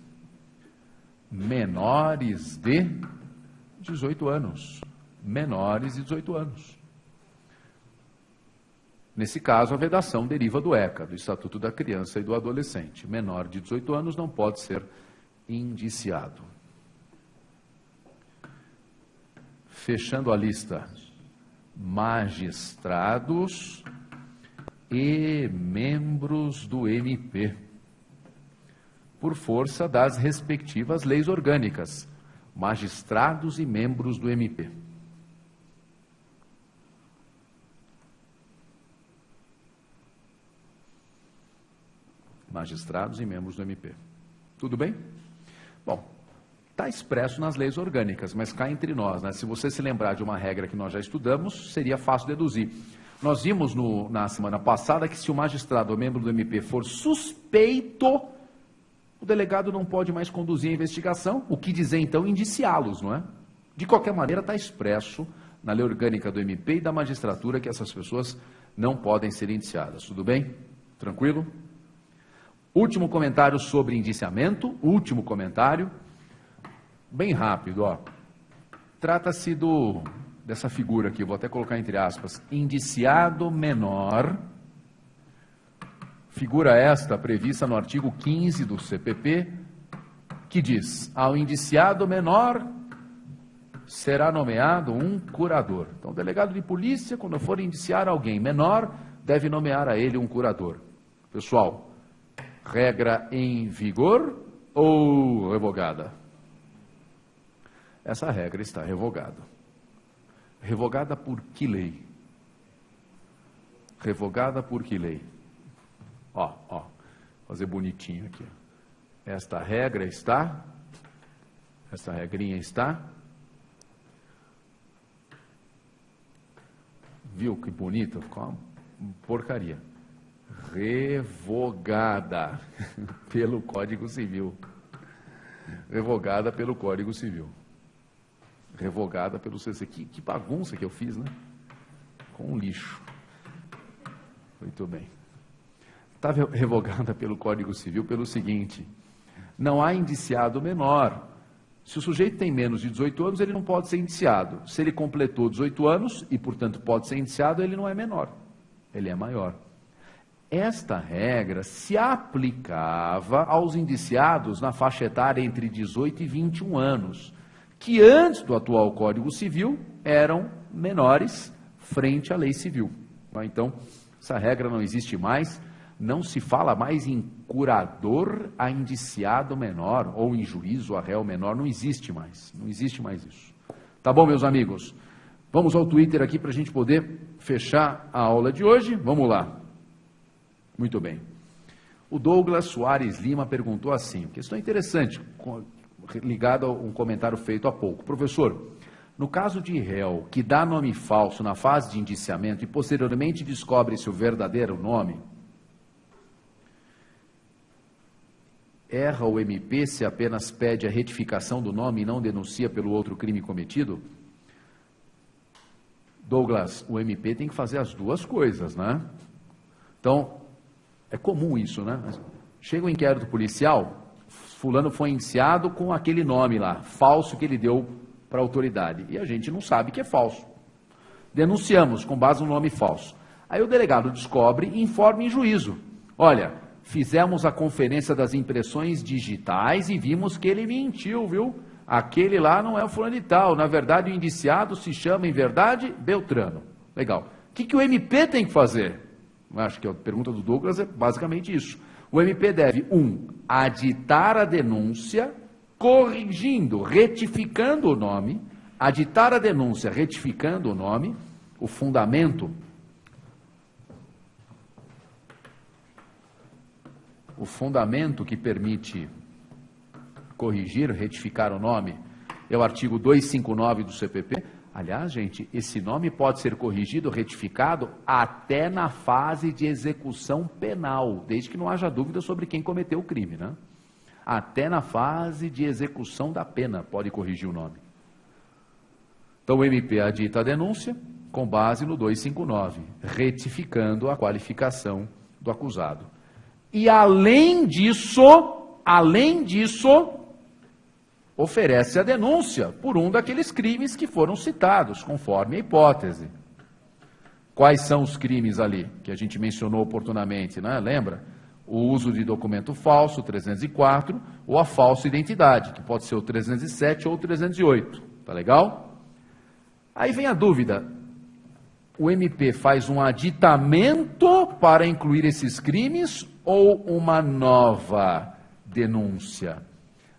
A: menores de 18 anos. Menores de 18 anos. Nesse caso, a vedação deriva do ECA, do Estatuto da Criança e do Adolescente. Menor de 18 anos não pode ser indiciado. Fechando a lista, magistrados e membros do MP, por força das respectivas leis orgânicas, magistrados e membros do MP. Magistrados e membros do MP. Tudo bem? Bom, Está expresso nas leis orgânicas, mas cá entre nós, né? Se você se lembrar de uma regra que nós já estudamos, seria fácil deduzir. Nós vimos na semana passada que se o magistrado ou membro do MP for suspeito, o delegado não pode mais conduzir a investigação, o que dizer então indiciá-los, não é? De qualquer maneira está expresso na lei orgânica do MP e da magistratura que essas pessoas não podem ser indiciadas. Tudo bem? Tranquilo? Último comentário sobre indiciamento, último comentário, bem rápido, ó. Trata-se dessa figura aqui, vou até colocar entre aspas, indiciado menor, figura esta prevista no artigo 15 do CPP, que diz, ao indiciado menor será nomeado um curador. Então, o delegado de polícia, quando for indiciar alguém menor, deve nomear a ele um curador. Pessoal, regra em vigor ou revogada? Essa regra está revogada. Revogada por que lei? Revogada por que lei? Ó, fazer bonitinho aqui. Esta regra está, essa regrinha está, viu que bonito? Ficou uma porcaria. Revogada pelo Código Civil. Revogada pelo Código Civil. Revogada pelo CC. Que bagunça que eu fiz, né? Com um lixo. Muito bem. Está revogada pelo Código Civil pelo seguinte: não há indiciado menor. Se o sujeito tem menos de 18 anos, ele não pode ser indiciado. Se ele completou 18 anos e, portanto, pode ser indiciado, ele não é menor, ele é maior. Esta regra se aplicava aos indiciados na faixa etária entre 18 e 21 anos, que antes do atual Código Civil eram menores frente à lei civil. Então, essa regra não existe mais. Não se fala mais em curador a indiciado menor, ou em juízo a réu menor, não existe mais isso. Tá bom, meus amigos? Vamos ao Twitter aqui para a gente poder fechar a aula de hoje. Vamos lá. Muito bem. O Douglas Soares Lima perguntou assim, questão interessante, ligada a um comentário feito há pouco. Professor, no caso de réu que dá nome falso na fase de indiciamento e posteriormente descobre seu verdadeiro nome, erra o MP se apenas pede a retificação do nome e não denuncia pelo outro crime cometido? Douglas, o MP tem que fazer as duas coisas, né? Então, é comum isso, né? Chega o inquérito policial, fulano foi indiciado com aquele nome lá, falso que ele deu para a autoridade, e a gente não sabe que é falso. Denunciamos com base no nome falso. Aí o delegado descobre e informa em juízo. Olha, fizemos a conferência das impressões digitais e vimos que ele mentiu, viu? Aquele lá não é o fulano de tal. Na verdade, o indiciado se chama, em verdade, Beltrano. Legal. O que o MP tem que fazer? Acho que a pergunta do Douglas é basicamente isso. O MP deve, aditar a denúncia, corrigindo, retificando o nome, aditar a denúncia, retificando o nome, o fundamento que permite corrigir, retificar o nome, é o artigo 259 do CPP. Aliás, gente, esse nome pode ser corrigido, retificado, até na fase de execução penal, desde que não haja dúvida sobre quem cometeu o crime, né? Até na fase de execução da pena pode corrigir o nome. Então, o MP adita a denúncia com base no 259, retificando a qualificação do acusado. E além disso, oferece a denúncia por um daqueles crimes que foram citados, conforme a hipótese. Quais são os crimes ali, que a gente mencionou oportunamente, né? Lembra? O uso de documento falso, 304, ou a falsa identidade, que pode ser o 307 ou o 308. Tá legal? Aí vem a dúvida. O MP faz um aditamento para incluir esses crimes ou uma nova denúncia?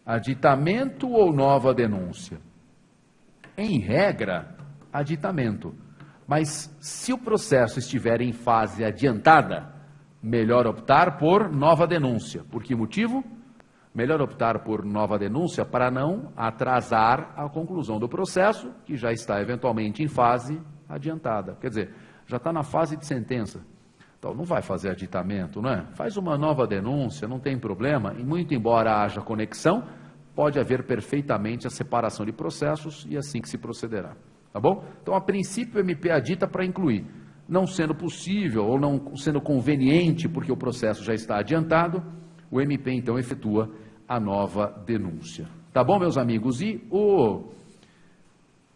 A: Aditamento ou nova denúncia? Em regra, aditamento. Mas se o processo estiver em fase adiantada, melhor optar por nova denúncia. Por que motivo? Melhor optar por nova denúncia para não atrasar a conclusão do processo, que já está eventualmente em fase adiantada. Quer dizer, já está na fase de sentença. Então, não vai fazer aditamento, não é? Faz uma nova denúncia, não tem problema, e muito embora haja conexão, pode haver perfeitamente a separação de processos e assim que se procederá. Tá bom? Então, a princípio, o MP adita para incluir. Não sendo possível ou não sendo conveniente, porque o processo já está adiantado, o MP, então, efetua a nova denúncia. Tá bom, meus amigos? E o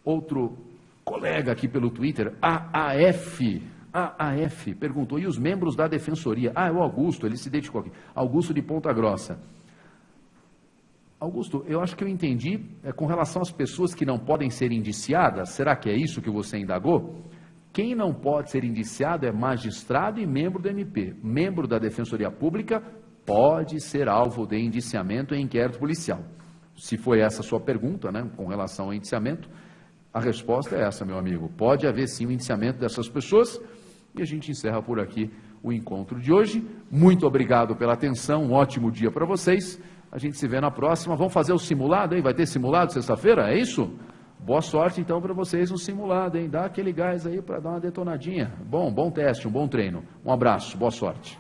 A: outro colega aqui pelo Twitter, AAF, perguntou, e os membros da Defensoria? É o Augusto, ele se identificou aqui. Augusto de Ponta Grossa. Augusto, eu acho que eu entendi, com relação às pessoas que não podem ser indiciadas, será que é isso que você indagou? Quem não pode ser indiciado é magistrado e membro do MP. Membro da Defensoria Pública pode ser alvo de indiciamento em inquérito policial. Se foi essa a sua pergunta, né, com relação ao indiciamento, a resposta é essa, meu amigo. Pode haver sim o indiciamento dessas pessoas e a gente encerra por aqui o encontro de hoje. Muito obrigado pela atenção, um ótimo dia para vocês. A gente se vê na próxima. Vamos fazer o simulado, hein? Vai ter simulado sexta-feira? É isso? Boa sorte, então, para vocês no simulado, hein? Dá aquele gás aí para dar uma detonadinha. Bom teste, um bom treino. Um abraço, boa sorte.